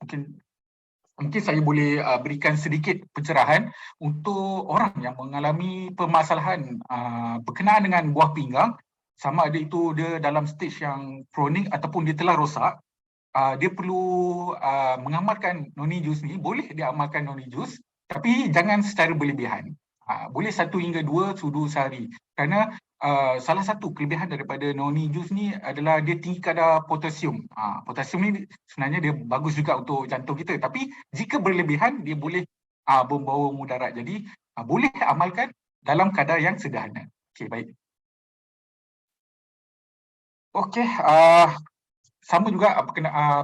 Mungkin saya boleh berikan sedikit pencerahan untuk orang yang mengalami permasalahan berkenaan dengan buah pinggang, sama ada itu dia dalam stage yang kronik ataupun dia telah rosak. Dia perlu mengamalkan noni jus ni. Boleh dia amalkan noni jus, tapi jangan secara berlebihan. Boleh 1 hingga 2 sudu sehari. Kerana salah satu kelebihan daripada noni jus ni adalah dia tinggi kadar potasium. Potasium ni sebenarnya dia bagus juga untuk jantung kita, tapi jika berlebihan dia boleh membawa mudarat. Jadi boleh amalkan dalam kadar yang sederhana. Okey, baik. Okey, sama juga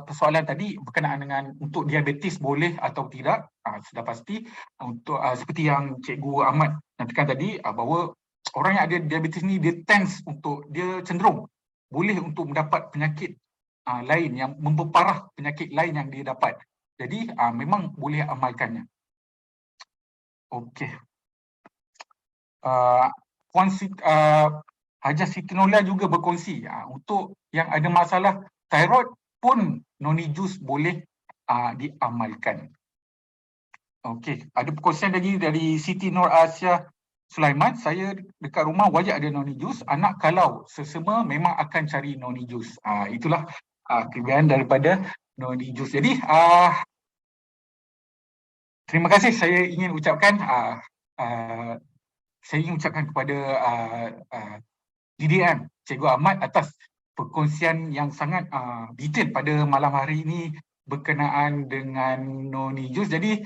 persoalan tadi berkenaan dengan untuk diabetes boleh atau tidak. Sudah pasti untuk seperti yang Cikgu Ahmad nyatakan tadi, bahawa orang yang ada diabetes ni dia cenderung boleh untuk mendapat penyakit lain yang memperparah penyakit lain yang dia dapat. Jadi memang boleh amalkannya. Okey. Puan Hajah Siti Nolia juga berkongsi untuk yang ada masalah thyroid pun noni jus boleh diamalkan. Okey, ada perkongsian lagi dari Siti Nur Asia Sulaiman. Saya dekat rumah wajib ada noni jus. Anak kalau sesama memang akan cari noni jus. Itulah kelebihan daripada noni jus. Jadi terima kasih saya ingin ucapkan kepada DDM Cikgu Ahmad atas perkongsian yang sangat detail pada malam hari ini berkenaan dengan noni jus. Jadi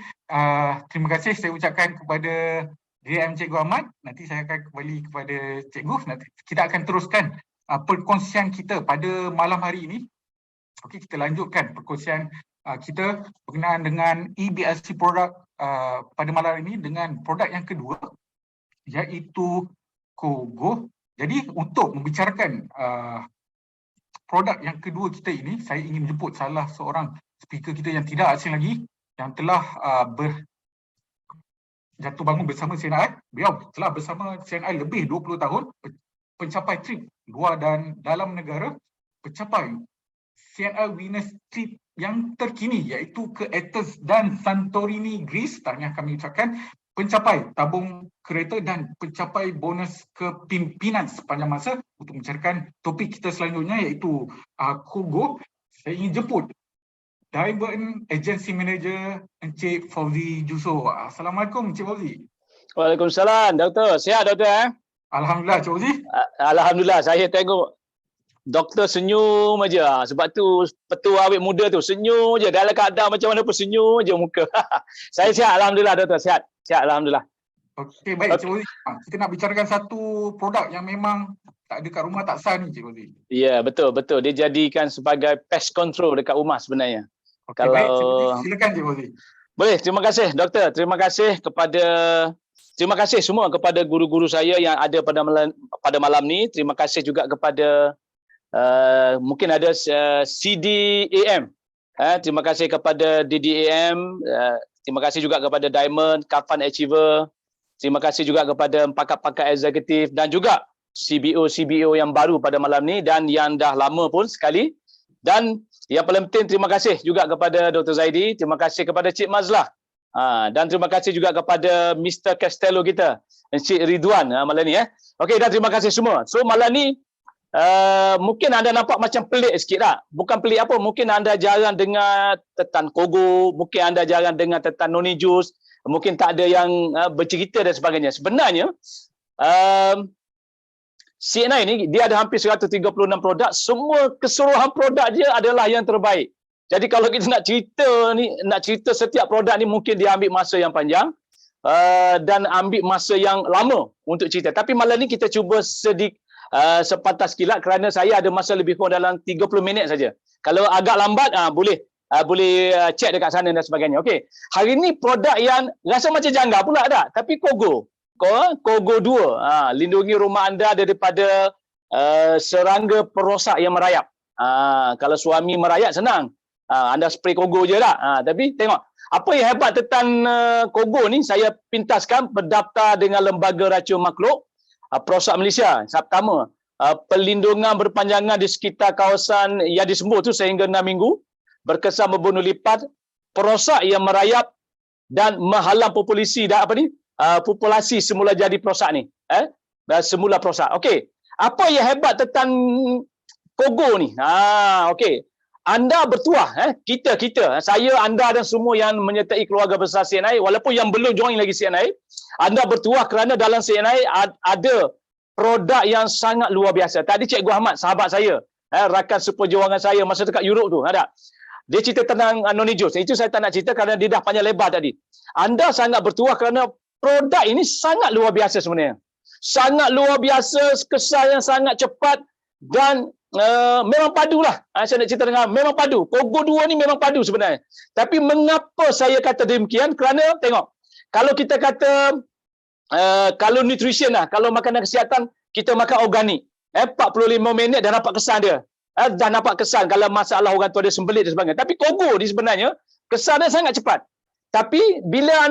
terima kasih saya ucapkan kepada DDM Cikgu Ahmad. Nanti saya akan kembali kepada Cikgu. Nanti kita akan teruskan perkongsian kita pada malam hari ini. Okey, kita lanjutkan perkongsian kita berkenaan dengan EBLC produk pada malam ini dengan produk yang kedua, iaitu Kogo. Jadi untuk membicarakan produk yang kedua kita ini, saya ingin jemput salah seorang speaker kita yang tidak asing lagi, yang telah jatuh bangun bersama CNI. Beliau telah bersama CNI lebih 20 tahun, pencapai trip luar dan dalam negara, pencapai CNI Winners Trip yang terkini iaitu ke Athens dan Santorini, Greece. Tahniah kami ucapkan. Pencapai tabung kereta dan pencapai bonus kepimpinan sepanjang masa. Untuk membicarakan topik kita selanjutnya iaitu Kogo, saya ingin jemput Diamond Agency Manager Encik Fauzi Juso. Assalamualaikum Encik Fauzi. Waalaikumsalam Doktor. Sihat Doktor? Alhamdulillah Encik Fauzi. Alhamdulillah, saya tengok Doktor senyum aja. Sebab tu petua awet muda tu senyum aja. Dalam keadaan macam mana pun senyum aja muka. Saya sihat, alhamdulillah Doktor, sihat. Sihat alhamdulillah. Okey, baik Cik Okey. Ozi. Kita nak bicarakan satu produk yang memang tak ada kat rumah tak sah ni Cik Ozi. Ya, betul. Dia jadikan sebagai pest control dekat rumah sebenarnya. Okey, baik Cik Ozi. Kalau Silakan Cik Ozi. boleh, terima kasih doktor. Terima kasih semua kepada guru-guru saya yang ada pada malam ni. Terima kasih juga kepada mungkin ada CDAM. Terima kasih kepada DDAM. Terima kasih juga kepada Diamond, Kafan Achiever. Terima kasih juga kepada pakar-pakar eksekutif dan juga CBO yang baru pada malam ni dan yang dah lama pun sekali. Dan yang paling penting terima kasih juga kepada Dr. Zaidi, terima kasih kepada Cik Mazlah. Dan terima kasih juga kepada Mr. Castello kita, Encik Ridwan malam ni. Okey, dan terima kasih semua. So malam ni mungkin anda nampak macam pelik sikit tak? Bukan pelik apa, mungkin anda jarang dengar tentang Kogo, mungkin anda jarang dengar tentang Noni Jus, mungkin tak ada yang bercerita dan sebagainya. Sebenarnya CNI ni dia ada hampir 136 produk, semua keseluruhan produk dia adalah yang terbaik. Jadi kalau kita nak cerita setiap produk ni mungkin dia ambil masa yang panjang dan ambil masa yang lama untuk cerita. Tapi malam ni kita cuba sepatah kilat kerana saya ada masa lebih kurang dalam 30 minit saja. Kalau agak lambat boleh cek dekat sana dan sebagainya. Okey. Hari ni produk yang rasa macam janggal pula tak? Tapi Kogo 2. Lindungi rumah anda daripada serangga perosak yang merayap. Kalau suami merayap senang. Anda spray Kogo je tak? Tapi tengok apa yang hebat tentang Kogo ni, saya pintaskan berdaftar dengan Lembaga Racun Makhluk Perosak Malaysia. Pertama, perlindungan berpanjangan di sekitar kawasan yang disembur tu sehingga 6 minggu, berkesan membunuh lipat, perosak yang merayap dan menghalang populasi populasi semula jadi perosak ni. Semula perosak. Okey. Apa yang hebat tentang Kogo ni? Okey. Anda bertuah, kita, saya, anda dan semua yang menyertai keluarga besar CNI, walaupun yang belum join lagi CNI, anda bertuah kerana dalam CNI ada produk yang sangat luar biasa. Tadi Cikgu Ahmad, sahabat saya, rakan seperjuangan saya masa dekat Europe tu, ada. Dia cerita tentang Noni Jus. Itu saya tak nak cerita kerana dia dah panjang lebar tadi. Anda sangat bertuah kerana produk ini sangat luar biasa sebenarnya. Sangat luar biasa, kesan yang sangat cepat dan memang padulah. Saya nak cerita dengan memang padu. Kogo 2 ni memang padu sebenarnya. Tapi mengapa saya kata demikian? Kerana tengok, kalau kita kata kalau nutrition kalau makanan kesihatan, kita makan organik. 45 minit dah nampak kesan dia. Dah nampak kesan kalau masalah orang tu ada sembelit dan sebagainya. Tapi Kogo ni sebenarnya kesan dia sangat cepat. Tapi bila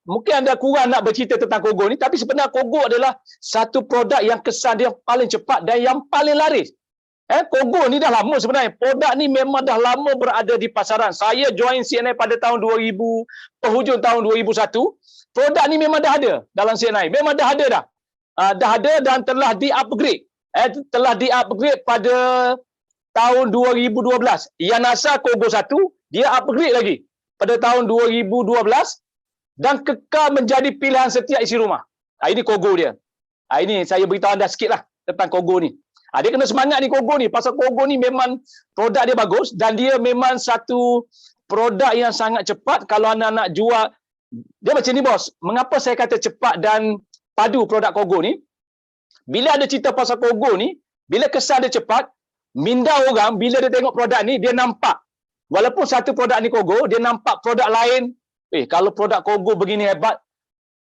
mungkin anda kurang nak bercerita tentang Kogo ni, tapi sebenarnya Kogo adalah satu produk yang kesan dia paling cepat dan yang paling laris. Kogo ni dah lama sebenarnya. Produk ni memang dah lama berada di pasaran. Saya join CNI pada tahun 2000, penghujung tahun 2001. Produk ni memang dah ada dalam CNI. Memang dah ada dah. Dah ada dan telah di-upgrade. Telah di-upgrade pada tahun 2012. Yang NASA Kogo 1, dia upgrade lagi pada tahun 2012 dan kekal menjadi pilihan setiap isi rumah. Ini Kogo dia. Ini saya beritahu anda sikit lah tentang Kogo ni. Dia kena semangat ni Kogo ni. Pasal Kogo ni memang produk dia bagus dan dia memang satu produk yang sangat cepat. Kalau anda nak jual, dia macam ni bos. Mengapa saya kata cepat dan padu produk Kogo ni? Bila ada cerita pasal Kogo ni, bila kesan dia cepat, minda orang bila dia tengok produk ni, dia nampak. Walaupun satu produk ni Kogo, dia nampak produk lain. Kalau produk Kogo begini hebat,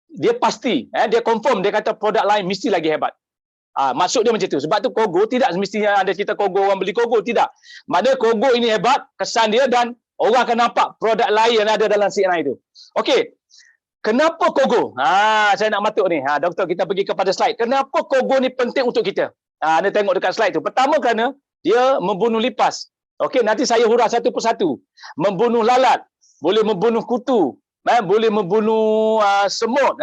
dia pasti, dia confirm, dia kata produk lain mesti lagi hebat. Maksud dia macam tu. Sebab tu Kogo tidak semestinya ada cerita Kogo orang beli Kogo, tidak. Maknanya Kogo ini hebat, kesan dia dan orang akan nampak produk lain yang ada dalam CNI itu. Okey. Kenapa Kogo? Saya nak matuk ni. Doktor, kita pergi kepada slide. Kenapa Kogo ni penting untuk kita? Anda tengok dekat slide tu. Pertama kerana dia membunuh lipas. Okey, nanti saya hurah satu persatu. Membunuh lalat, boleh membunuh kutu, boleh membunuh semut,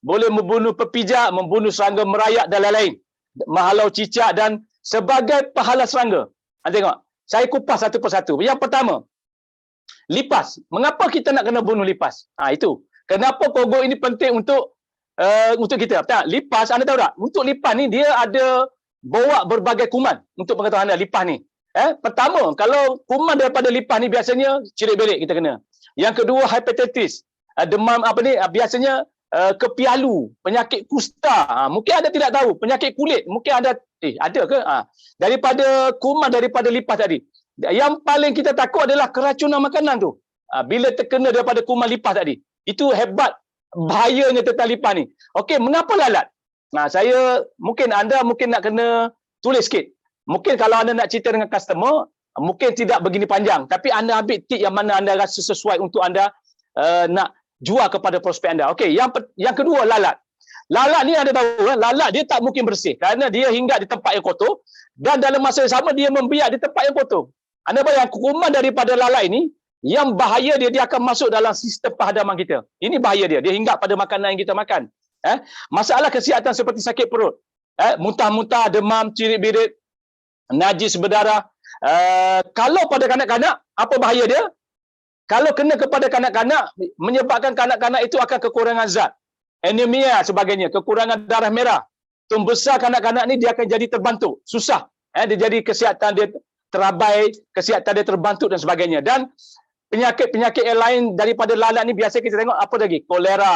boleh membunuh pepijak, membunuh serangga merayap dan lain-lain, menghalau cicak dan sebagai pahala serangga. Tengok, saya kupas satu persatu. Yang pertama, lipas. Mengapa kita nak kena bunuh lipas? Itu. Kenapa Kogo ini penting untuk kita? Lipas, anda tahu tak? Untuk lipas ni dia ada bawa berbagai kuman untuk pengetahuan anda lipas ni. Pertama, kalau kuman daripada lipas ni biasanya cirit belik kita kena. Yang kedua, hepatitis. Demam biasanya kepialu, penyakit kusta, mungkin anda tidak tahu, penyakit kulit, mungkin anda ada ke? Daripada kuman daripada lipas tadi. Yang paling kita takut adalah keracunan makanan tu. Bila terkena daripada kuman lipas tadi. Itu hebat bahayanya tentang lipas ni. Okey, mengapa lalat? Saya anda mungkin nak kena tulis sikit. Mungkin kalau anda nak cerita dengan customer, mungkin tidak begini panjang, tapi anda ambil tip yang mana anda rasa sesuai untuk anda nak jual kepada prospek anda. Okey, yang kedua, lalat. Lalat ni anda tahu, lalat dia tak mungkin bersih kerana dia hinggap di tempat yang kotor dan dalam masa yang sama dia membiak di tempat yang kotor. Anda bayang kuman daripada lalat ini, yang bahaya dia akan masuk dalam sistem penghadaman kita. Ini bahaya dia hinggap pada makanan yang kita makan. Masalah kesihatan seperti sakit perut, muntah-muntah, demam, cirit-birit, najis berdarah. Kalau pada kanak-kanak, apa bahaya dia? Kalau kena kepada kanak-kanak, menyebabkan kanak-kanak itu akan kekurangan zat, anemia sebagainya, kekurangan darah merah. Tumbuh besar kanak-kanak ni dia akan jadi terbantuk, susah. Dia jadi kesihatan dia terabai, kesihatan dia terbantuk dan sebagainya. Dan penyakit-penyakit yang lain daripada lalat ni biasa kita tengok apa lagi? Kolera,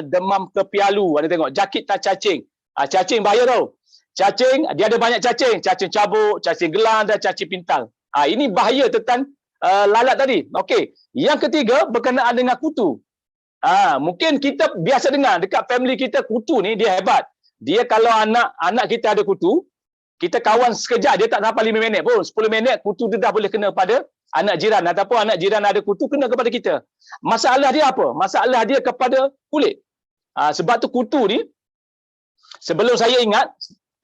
demam kepialu, anda tengok, jakit tak cacing. Cacing bahaya tau. Cacing, dia ada banyak cacing cabuk, cacing gelang dan cacing pintal. Ini bahaya tentang lalat tadi. Okey. Yang ketiga berkenaan dengan kutu. Mungkin kita biasa dengar dekat family kita, kutu ni dia hebat. Dia kalau anak kita ada kutu, kita kawan sekejap, dia tak sampai 5 minit pun, 10 minit kutu dia dah boleh kena pada anak jiran, ataupun anak jiran ada kutu kena kepada kita. Masalah dia apa? Masalah dia kepada kulit. Sebab tu kutu ni, sebelum saya ingat,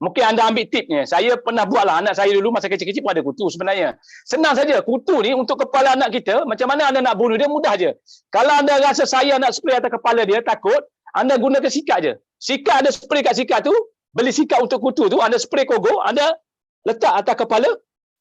mungkin anda ambil tipnya. Saya pernah buatlah, anak saya dulu masa kecil-kecil pun ada kutu sebenarnya. Senang saja, kutu ni untuk kepala anak kita, macam mana anda nak bunuh dia, mudah je. Kalau anda rasa saya nak spray atas kepala dia, takut, anda gunakan sikat je. Sikat, ada spray kat sikat tu, beli sikat untuk kutu tu, anda spray kogok, anda letak atas kepala,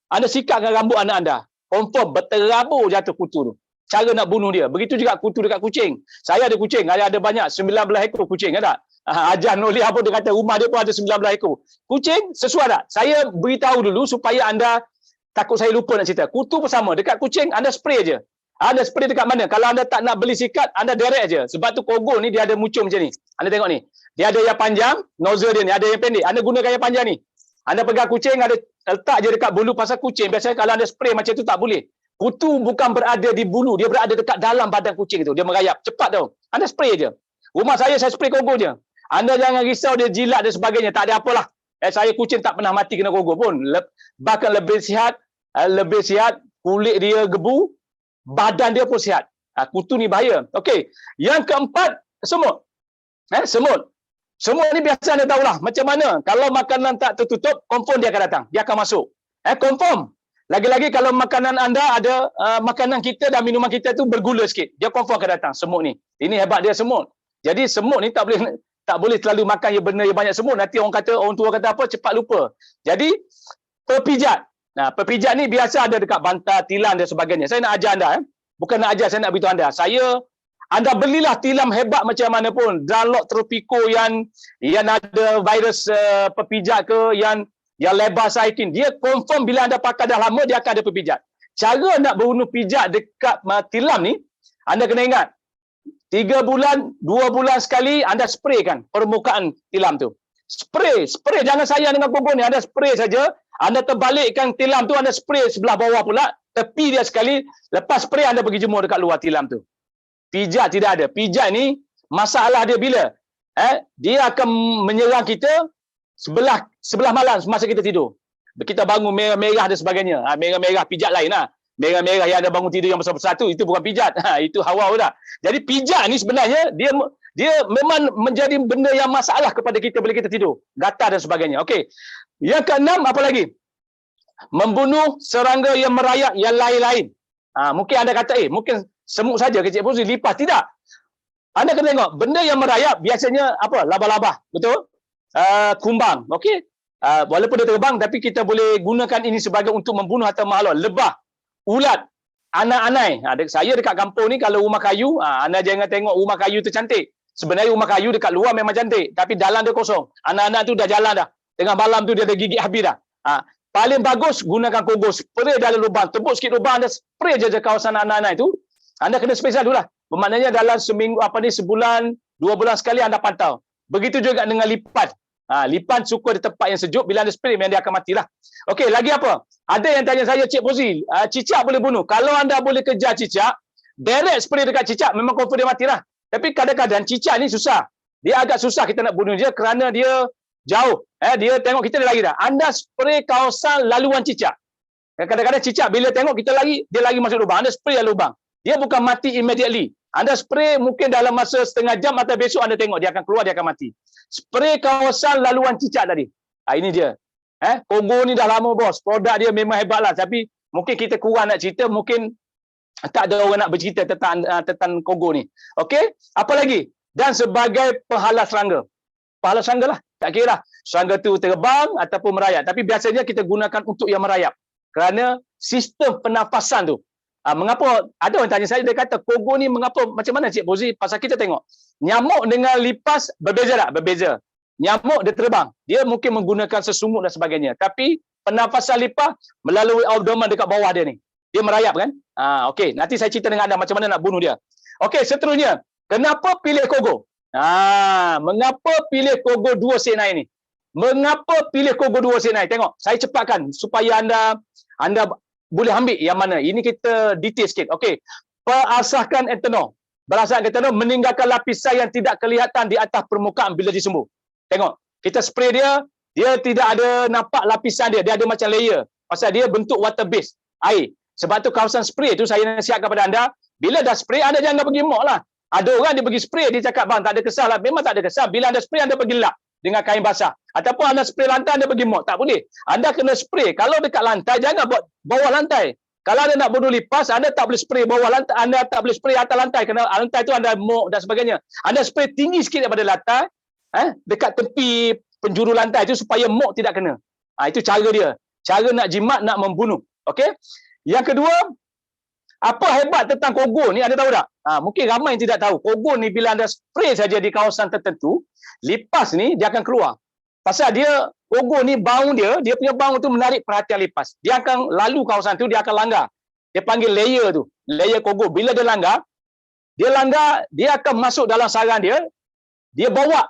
anda sikatkan rambut anak anda. Confirm berterabur jatuh kutu tu. Cara nak bunuh dia. Begitu juga kutu dekat kucing. Saya ada kucing, ada banyak, 19 ekor kucing, ada tak? Ajar Noli apa dia kata, rumah dia pun ada 19 ekor. Kucing, sesuai tak? Saya beritahu dulu supaya anda, takut saya lupa nak cerita. Kutu pun sama, dekat kucing, anda spray je. Anda spray dekat mana? Kalau anda tak nak beli sikat, anda direct je. Sebab tu kogok ni dia ada muncul macam ni. Anda tengok ni. Dia ada yang panjang, nozzle dia ni. Ada yang pendek. Anda gunakan yang panjang ni. Anda pegang kucing, ada letak je dekat bulu pasal kucing. Biasanya kalau anda spray macam tu tak boleh. Kutu bukan berada di bulu. Dia berada dekat dalam badan kucing tu. Dia merayap. Cepat tau. Anda spray je. Rumah saya spray kogok je. Anda jangan risau dia jilat dan sebagainya. Tak ada apalah. Saya kucing tak pernah mati kena kogok pun. Bahkan lebih sihat. Kulit dia gebu. Badan dia pun sihat. Kutu ni bahaya. Okey. Yang keempat, semut. Semut. Semut ni biasa anda tahulah. Macam mana? Kalau makanan tak tertutup, confirm dia akan datang. Dia akan masuk. Confirm. Lagi-lagi kalau makanan anda ada, makanan kita dan minuman kita tu bergula sikit. Dia confirm akan datang, semut ni. Ini hebat dia semut. Jadi semut ni tak boleh terlalu makan benda yang banyak semut. Nanti orang tua kata apa, cepat lupa. Jadi, pepijat. Pepijat ni biasa ada dekat bantal, tilam dan sebagainya. Saya nak ajar anda. Bukan nak ajar, saya nak beritahu anda. Anda belilah tilam hebat macam mana pun. Dunlop Tropico yang ada virus pepijat ke, yang lebar saitin. Dia confirm bila anda pakai dah lama, dia akan ada pepijat. Cara nak bunuh pijat dekat tilam ni, anda kena ingat. 3 bulan, 2 bulan sekali, anda spraykan permukaan tilam tu. Spray. Jangan sayang dengan kogok ni. Anda spray saja. Anda terbalikkan tilam tu, anda spray sebelah bawah pula. Tepi dia sekali. Lepas spray, anda pergi jemur dekat luar tilam tu. Pijat tidak ada. Pijat ni, masalah dia bila? Dia akan menyerang kita sebelah malam masa kita tidur. Kita bangun merah-merah dan sebagainya. Merah-merah pijat lain lah. Merah-merah yang ada bangun tidur yang besar-besar tu, itu bukan pijat. Itu hawa dah. Jadi pijat ni sebenarnya dia memang menjadi benda yang masalah kepada kita bila kita tidur. Gatal dan sebagainya. Okey. Yang keenam apa lagi? Membunuh serangga yang merayap yang lain-lain. Mungkin anda kata mungkin semut saja kecil pun lipas. Tidak. Anda kena tengok benda yang merayap biasanya apa? Laba-laba. Betul? Kumbang. Okey. Walaupun dia terbang tapi kita boleh gunakan ini sebagai untuk membunuh harta makhluk. Lebah, ulat, anak-anai. Saya dekat kampung ni kalau rumah kayu, anda jangan tengok rumah kayu tu cantik. Sebenarnya rumah kayu dekat luar memang cantik, tapi dalam dia kosong. Anak-anak tu dah jalan dah. Tengah malam tu dia dah gigit habis dah. Paling bagus gunakan kogok, spray dalam lubang, tebuk sikit lubang, anda spray je kawasan anak-anak itu. Anda kena spesial dululah. Bermaknanya dalam seminggu sebulan 2 bulan sekali anda pantau. Begitu juga dengan lipan. Lipan suka di tempat yang sejuk, bila anda spray memang dia akan matilah. Okey, lagi apa? Ada yang tanya saya, Cik Fauzi, cicak boleh bunuh. Kalau anda boleh kejar cicak, direct spray dekat cicak, memang confirm dia matilah. Tapi kadang-kadang cicak ni susah. Dia agak susah kita nak bunuh dia kerana dia jauh. Dia tengok kita dia lari dah. Anda spray kawasan laluan cicak. Kadang-kadang cicak bila tengok kita lari, dia lagi masuk lubang. Anda spray dalam lubang. Dia bukan mati immediately. Anda spray mungkin dalam masa setengah jam atau besok anda tengok dia akan keluar, dia akan mati. Spray kawasan laluan cicak tadi. Ini dia. Kogo ni dah lama bos. Produk dia memang hebat lah. Tapi mungkin kita kurang nak cerita. Mungkin tak ada orang nak bercerita tentang Kogo ni. Okey? Apa lagi? Dan sebagai penghalau serangga. Penghalau serangga lah. Tak kira lah. Serangga tu terbang ataupun merayap. Tapi biasanya kita gunakan untuk yang merayap. Kerana sistem pernafasan tu. Mengapa ada orang tanya saya, dia kata Kogo ni mengapa macam mana Cik Fauzi? Pasal kita tengok nyamuk dengan lipas berbeza tak? Berbeza. Nyamuk dia terbang, dia mungkin menggunakan sesumuk dan sebagainya, tapi pernafasan lipas melalui abdomen dekat bawah dia ni, dia merayap kan. Okey, nanti saya cerita dengan anda macam mana nak bunuh dia. Okey, seterusnya, kenapa pilih Kogo? Mengapa pilih Kogo 2 CNI ni? Mengapa pilih Kogo 2 CNI? Tengok, saya cepatkan supaya anda boleh ambil yang mana. Ini kita detail sikit. Okey. Perasahkan etanol. Berasaskan etanol meninggalkan lapisan yang tidak kelihatan di atas permukaan bila disembuh. Tengok. Kita spray dia, dia tidak ada nampak lapisan dia. Dia ada macam layer. Pasal dia bentuk water base. Air. Sebab tu kawasan spray tu saya nasihatkan kepada anda, bila dah spray, anda jangan pergi mop lah. Ada orang dia pergi spray, dia cakap, bang, tak ada kesal lah. Memang tak ada kesal. Bila anda spray, anda pergi lap dengan kain basah. Ataupun anda spray lantai, anda pergi mop. Tak boleh. Anda kena spray. Kalau dekat lantai, jangan buat bawah lantai. Kalau anda nak bunuh lipas, anda tak boleh spray bawah lantai. Anda tak boleh spray atas lantai. Kerana lantai tu anda mop dan sebagainya. Anda spray tinggi sikit daripada lantai. Dekat tepi penjuru lantai tu supaya mop tidak kena. Itu cara dia. Cara nak jimat, nak membunuh. Okey. Yang kedua, apa hebat tentang Kogo ni, anda tahu tak? Mungkin ramai yang tidak tahu. Kogo ni bila anda spray saja di kawasan tertentu, lipas ni dia akan keluar. Pasal dia, Kogo ni bau dia punya bau tu menarik perhatian lipas. Dia akan lalu kawasan tu, dia akan langgar. Dia panggil layer tu, layer Kogo. Bila dia langgar, dia akan masuk dalam sarang dia. Dia bawa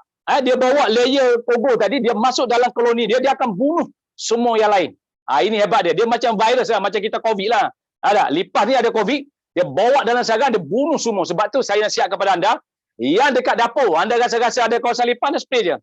layer Kogo tadi, dia masuk dalam koloni dia akan bunuh semua yang lain. Ini hebat dia. Dia macam virus lah, macam kita COVID lah. Ada lipas ni ada COVID, dia bawa dalam sarang, dia bunuh semua. Sebab tu saya nasihat kepada anda, yang dekat dapur, anda rasa-rasa ada kawasan lipas, anda spray je.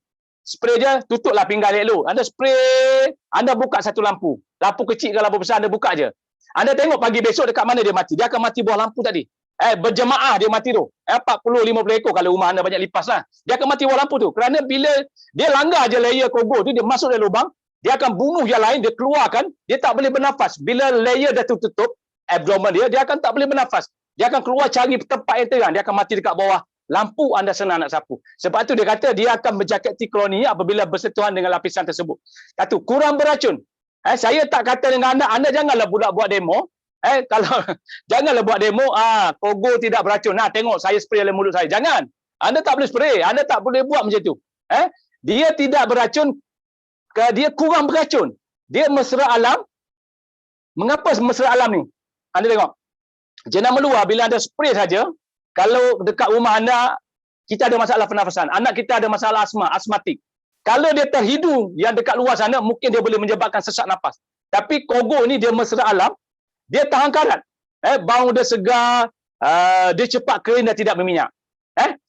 Spray je, tutuplah pinggan elok. Anda spray, anda buka satu lampu. Lampu kecil ke lampu besar, anda buka je. Anda tengok pagi besok dekat mana dia mati. Dia akan mati bawah lampu tadi. Berjemaah dia mati tu. 40-50 ekor kalau rumah anda banyak lipas lah. Dia akan mati bawah lampu tu. Kerana bila dia langgar je layer Kogo tu, dia masuk dalam lubang, dia akan bunuh yang lain, dia keluarkan, dia tak boleh bernafas. Bila layer dah tutup, abdomen dia akan tak boleh bernafas. Dia akan keluar cari tempat yang terang, dia akan mati dekat bawah lampu, anda senang nak sapu. Sebab tu dia kata dia akan menjaketi koloni apabila bersentuhan dengan lapisan tersebut. Satu, kurang beracun. Saya tak kata dengan anda janganlah buat demo. Kalau janganlah buat demo, Kogo tidak beracun. Tengok saya spray dalam mulut saya. Jangan. Anda tak boleh spray, anda tak boleh buat macam tu. Dia tidak beracun, dia kurang beracun. Dia mesra alam. Mengapa mesra alam ni? Anda tengok. Jenama luar bila anda spray saja, kalau dekat rumah anda, kita ada masalah pernafasan. Anak kita ada masalah asmatik. Kalau dia terhidu yang dekat luar sana, mungkin dia boleh menyebabkan sesak nafas. Tapi Kogo ni dia mesra alam, dia tahan karat. Bau dia segar, dia cepat kering dan tidak berminyak.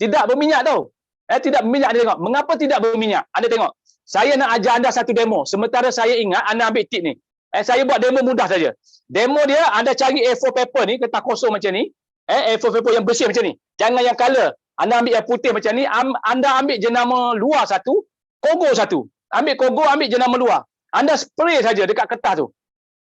Tidak berminyak tau. Tidak berminyak, anda tengok. Mengapa tidak berminyak? Anda tengok. Saya nak ajar anda satu demo. Sementara saya ingat, anda ambil tip ni. Saya buat demo mudah saja. Demo dia, anda cari A4 paper ni, kertas kosong macam ni. A4 paper yang bersih macam ni. Jangan yang color. Anda ambil yang putih macam ni. Anda ambil jenama luar satu, Kogo satu. Ambil Kogo, ambil jenama luar. Anda spray saja dekat kertas tu.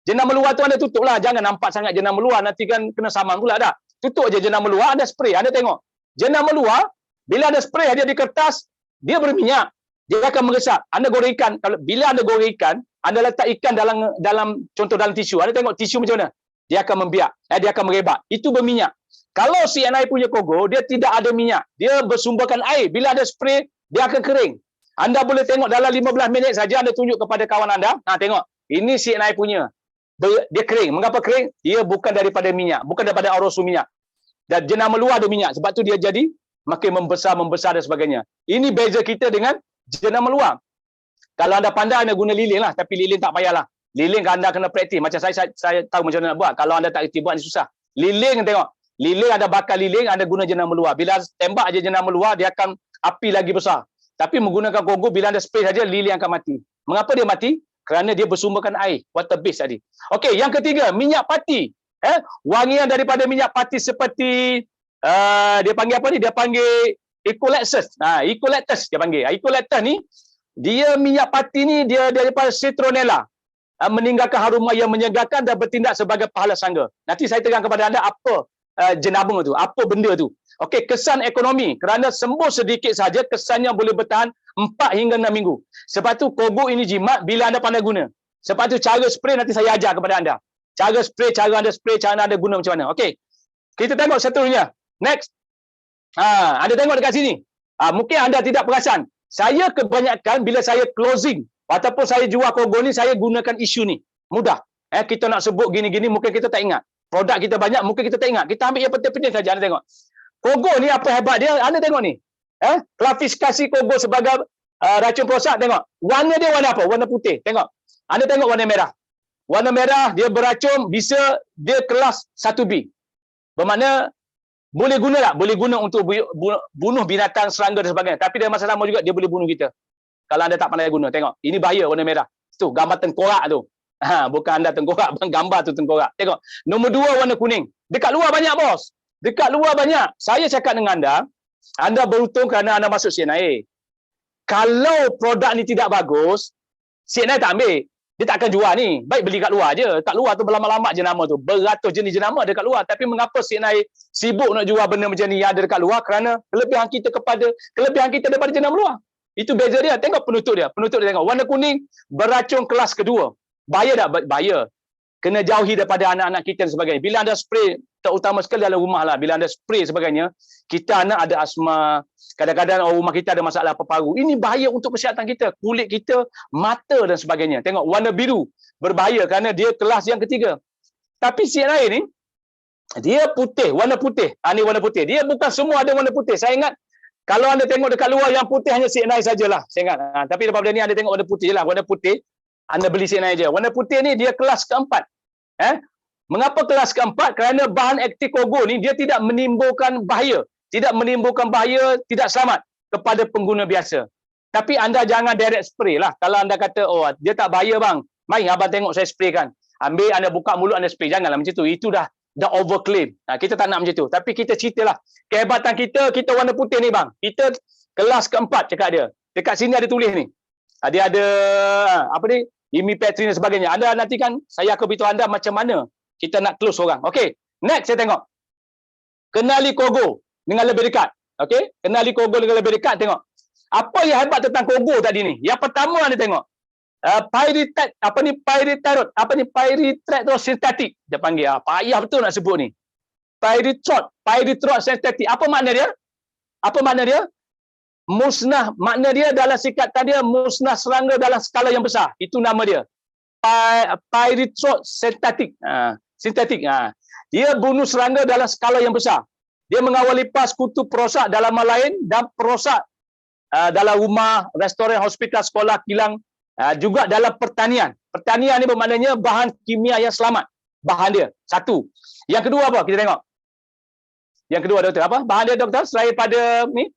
Jenama luar tu anda tutup lah. Jangan nampak sangat jenama luar. Nanti kan kena saman pula dah. Tutup je jenama luar, anda spray. Anda tengok. Jenama luar, bila anda spray dia di kertas, dia berminyak. Dia akan meresap. Anda goreng ikan. Bila anda goreng ikan, anda letak ikan dalam contoh dalam tisu. Anda tengok tisu macam mana? Dia akan membiak. Dia akan merebak. Itu berminyak. Kalau CNI punya Kogo, dia tidak ada minyak. Dia bersumberkan air. Bila ada spray, dia akan kering. Anda boleh tengok dalam 15 minit saja, anda tunjuk kepada kawan anda. Tengok. Ini CNI punya. Dia kering. Mengapa kering? Dia bukan daripada minyak. Bukan daripada aerosol minyak. Dan jenama luar ada minyak. Sebab tu dia jadi makin membesar dan sebagainya. Ini beza kita dengan jenama luar. Kalau anda pandai, anda guna lilin lah. Tapi lilin tak payahlah. Lilin anda kena praktis. Macam saya tahu macam mana nak buat. Kalau anda tak kerti buat, ni susah. Lilin tengok. Lilin ada bakar lilin, anda guna jenama luar. Bila tembak je jenama luar, dia akan api lagi besar. Tapi menggunakan kogo, bila anda spray saja, lilin akan mati. Mengapa dia mati? Kerana dia bersumberkan air. Water base tadi. Okey, yang ketiga, minyak pati. Wangian daripada minyak pati seperti dia panggil apa ni? Dia panggil eucalyptus. Eucalyptus dia panggil. Eucalyptus ni, dia minyak pati ni dia daripada citronella. Meninggalkan harum yang menyegarkan dan bertindak sebagai pahala serangga. Nanti saya terang kepada anda apa jenama tu, apa benda tu. Okey, kesan ekonomi. Kerana sembuh sedikit saja, kesannya boleh bertahan 4 hingga 6 minggu. Sebab tu kogo ini jimat bila anda pandai guna. Sebab tu cara spray nanti saya ajar kepada anda. Cara spray, cara anda guna macam mana. Okey. Kita tengok seterusnya. Next. Anda tengok dekat sini. Mungkin anda tidak perasan. Saya kebanyakan bila saya closing ataupun saya jual kogo ni, saya gunakan isu ni. Mudah. Kita nak sebut gini-gini mungkin kita tak ingat. Produk kita banyak mungkin kita tak ingat. Kita ambil yang penting-penting saja. Anda tengok. Kogo ni apa hebat dia? Anda tengok ni. Klasifikasi kogo sebagai racun perosak, tengok. Warna dia warna apa? Warna putih. Tengok. Anda tengok warna merah. Warna merah dia beracun, bisa dia kelas 1B. Bermakna boleh guna tak? Boleh guna untuk bunuh binatang, serangga dan sebagainya. Tapi dia masa sama juga dia boleh bunuh kita. Kalau anda tak pandai guna, tengok. Ini bahaya warna merah. Tu gambar tengkorak tu. Bukan anda tengkorak, gambar tu tengkorak. Tengok. Nombor 2 warna kuning. Dekat luar banyak, bos. Dekat luar banyak. Saya cakap dengan anda beruntung kerana anda masuk CNI. Kalau produk ni tidak bagus, CNI tak ambil. Dia tak akan jual ni. Baik beli kat luar je. Kat luar tu berlama-lama jenama tu. Beratus jenis jenama ada kat luar. Tapi mengapa CNI sibuk nak jual benda macam ni yang ada dekat luar? Kerana kelebihan kita daripada jenama luar. Itu beza dia. Tengok penutup dia. Penutup dia tengok. Warna kuning beracun kelas kedua. Bahaya tak? Bahaya. Kena jauhi daripada anak-anak kita dan sebagainya. Bila anda spray, terutama sekali dalam rumah lah. Bila anda spray sebagainya, kita anak ada asma. Kadang-kadang rumah kita ada masalah paru. Ini bahaya untuk kesihatan kita. Kulit kita, mata dan sebagainya. Tengok, warna biru. Berbahaya kerana dia kelas yang ketiga. Tapi CNI ni, dia putih. Warna putih. Ni warna putih. Dia bukan semua ada warna putih. Saya ingat, kalau anda tengok dekat luar yang putih hanya CNI sajalah. Saya ingat. Tapi daripada ni anda tengok warna putih je lah. Warna putih, anda beli CNI je. Warna putih ni dia kelas keempat. Mengapa kelas keempat? Kerana bahan aktif kogo ni dia tidak menimbulkan bahaya. Tidak menimbulkan bahaya, tidak selamat kepada pengguna biasa. Tapi anda jangan direct spray lah. Kalau anda kata, oh dia tak bahaya bang. Mari abang tengok saya spray kan. Ambil anda buka mulut anda spray. Janganlah macam tu. Itu dah overclaim. Kita tak nak macam tu. Tapi kita ceritalah. Kehebatan kita warna putih ni bang. Kita kelas keempat cakap dia. Dekat sini ada tulis ni. Dia ada apa ni? Imipetrin dan sebagainya. Anda nanti kan saya akan beritahu anda macam mana kita nak close orang. Okey. Next saya tengok. Kenali kogo dengan lebih dekat. Okey? Kenali kogo dengan lebih dekat, tengok. Apa yang hebat tentang kogo tadi ni? Yang pertama anda tengok. Pyritrate sintetik. Dia panggil. Payah betul nak sebut ni. Pyritrate sintetik. Apa makna dia? Apa makna dia? Musnah. Makna dia dalam sikatan dia musnah serangga dalam skala yang besar. Itu nama dia. Pyritrate sintetik. Sintetik. Dia bunuh serangga dalam skala yang besar. Dia mengawal lipas kutu perosak dalam hal lain dan perosak dalam rumah, restoran, hospital, sekolah, kilang, juga dalam pertanian. Pertanian ni bermaknanya bahan kimia yang selamat. Bahan dia. Satu. Yang kedua apa? Kita tengok. Yang kedua doktor apa? Bahan dia doktor selain pada ni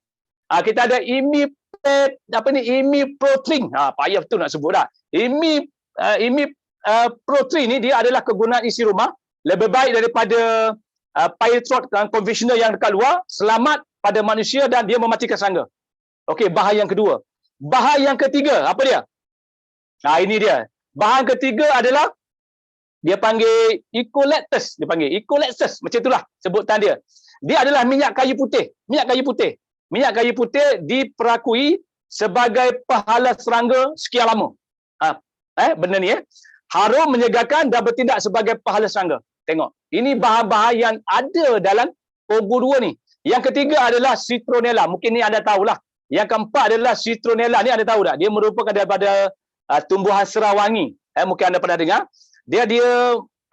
kita ada imiproprin. Payah betul nak sebut dah. Imiproprin ni dia adalah kegunaan isi rumah lebih baik daripada pyritrate konvensional yang dekat luar, selamat pada manusia dan dia mematikan serangga. Okey, bahan yang kedua. Bahan yang ketiga, apa dia? Ini dia. Bahan ketiga adalah dia panggil eucalyptus, macam itulah sebutan dia. Dia adalah minyak kayu putih. Minyak kayu putih diperakui sebagai pahala serangga sekian lama. Benda ni harum, menyegarkan dan bertindak sebagai pahala serangga. Tengok. Ini bahan-bahan yang ada dalam kogo 2 ni. Yang ketiga adalah citronella. Mungkin ni anda tahulah. Yang keempat adalah citronella. Ni anda tahu tak? Dia merupakan daripada tumbuhan serai wangi. Mungkin anda pernah dengar. Dia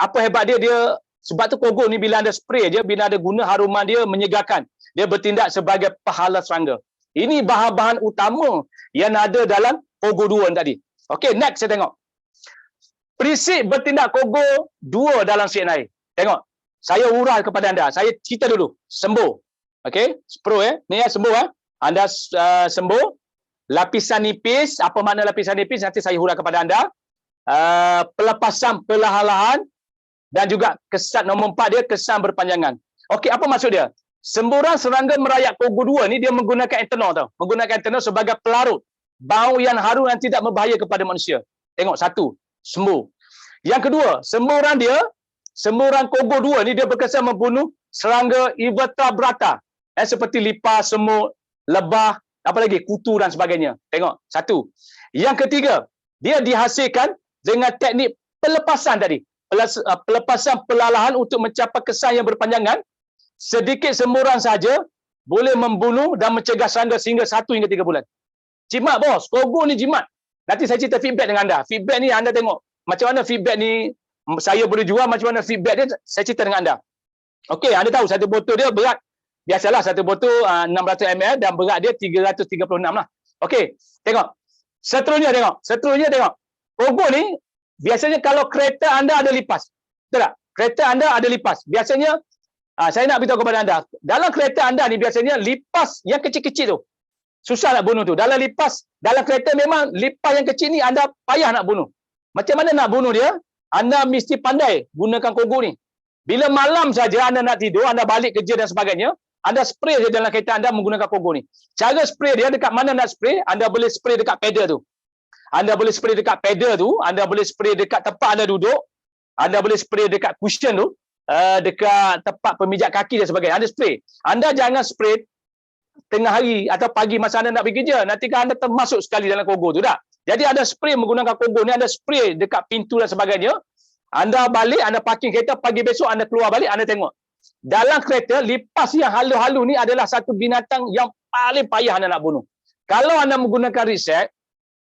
apa hebat dia? Dia Sebab tu Kogo ni bila anda spray je, bila ada guna haruman dia menyegarkan. Dia bertindak sebagai pahala serangga. Ini bahan-bahan utama yang ada dalam Kogo 2 tadi. Okey, next saya tengok. Prinsip bertindak Kogo 2 dalam CNI. Tengok. Saya urai kepada anda. Saya cerita dulu. Sembuh. Okey, Pro ni ya, sembuh Anda sembuh. Lapisan nipis, apa makna lapisan nipis nanti saya huraikan kepada anda. Pelepasan perlahan-lahan dan juga kesan nombor 4 dia kesan berpanjangan. Okey, apa maksud dia? Semburan serangga merayap Kogo 2 ni dia menggunakan etanol tau. Menggunakan etanol sebagai pelarut bau yang harum yang tidak berbahaya kepada manusia. Tengok, satu, sembuh. Yang kedua, semburan Kogo 2 ni dia berkesan membunuh serangga invertebrata. Seperti lipas, semut, lebah, apa lagi, kutu dan sebagainya. Tengok, satu. Yang ketiga, dia dihasilkan dengan teknik pelepasan tadi. Pelepasan perlahan untuk mencapai kesan yang berpanjangan. Sedikit semburan saja boleh membunuh dan mencegah serangga sehingga 1 hingga 3 bulan. Jimat bos, Kogo ni jimat. Nanti saya cerita feedback dengan anda. Feedback ni anda tengok macam mana feedback ni saya boleh jual, macam mana feedback dia saya cerita dengan anda. Okey, anda tahu satu botol dia berat, biasalah satu botol 600 ml dan berat dia 336 lah. Okey, tengok. Seterusnya tengok. Kogo ni biasanya kalau kereta anda ada lipas. Betul tak? Kereta anda ada lipas. Biasanya saya nak beritahu kepada anda, dalam kereta anda ni biasanya lipas yang kecil-kecil tu susah nak bunuh tu. Dalam kereta memang lipas yang kecil ni anda payah nak bunuh. Macam mana nak bunuh dia? Anda mesti pandai gunakan Kogo ni. Bila malam saja anda nak tidur, anda balik kerja dan sebagainya, anda spray je dalam kereta anda menggunakan Kogo ni. Cara spray dia dekat mana nak spray? Anda boleh spray dekat pedal tu. Anda boleh spray dekat tempat anda duduk. Anda boleh spray dekat cushion tu, dekat tempat pemijat kaki dan sebagainya. Anda spray. Anda jangan spray tengah hari atau pagi masa anda nak pergi kerja. Nanti kan anda termasuk sekali dalam Kogo tu dah. Jadi anda spray menggunakan Kogo ni, anda spray dekat pintu dan sebagainya. Anda balik, anda parking kereta, pagi besok anda keluar balik, anda tengok. Dalam kereta, lipas yang halu-halu ni adalah satu binatang yang paling payah anda nak bunuh. Kalau anda menggunakan reset,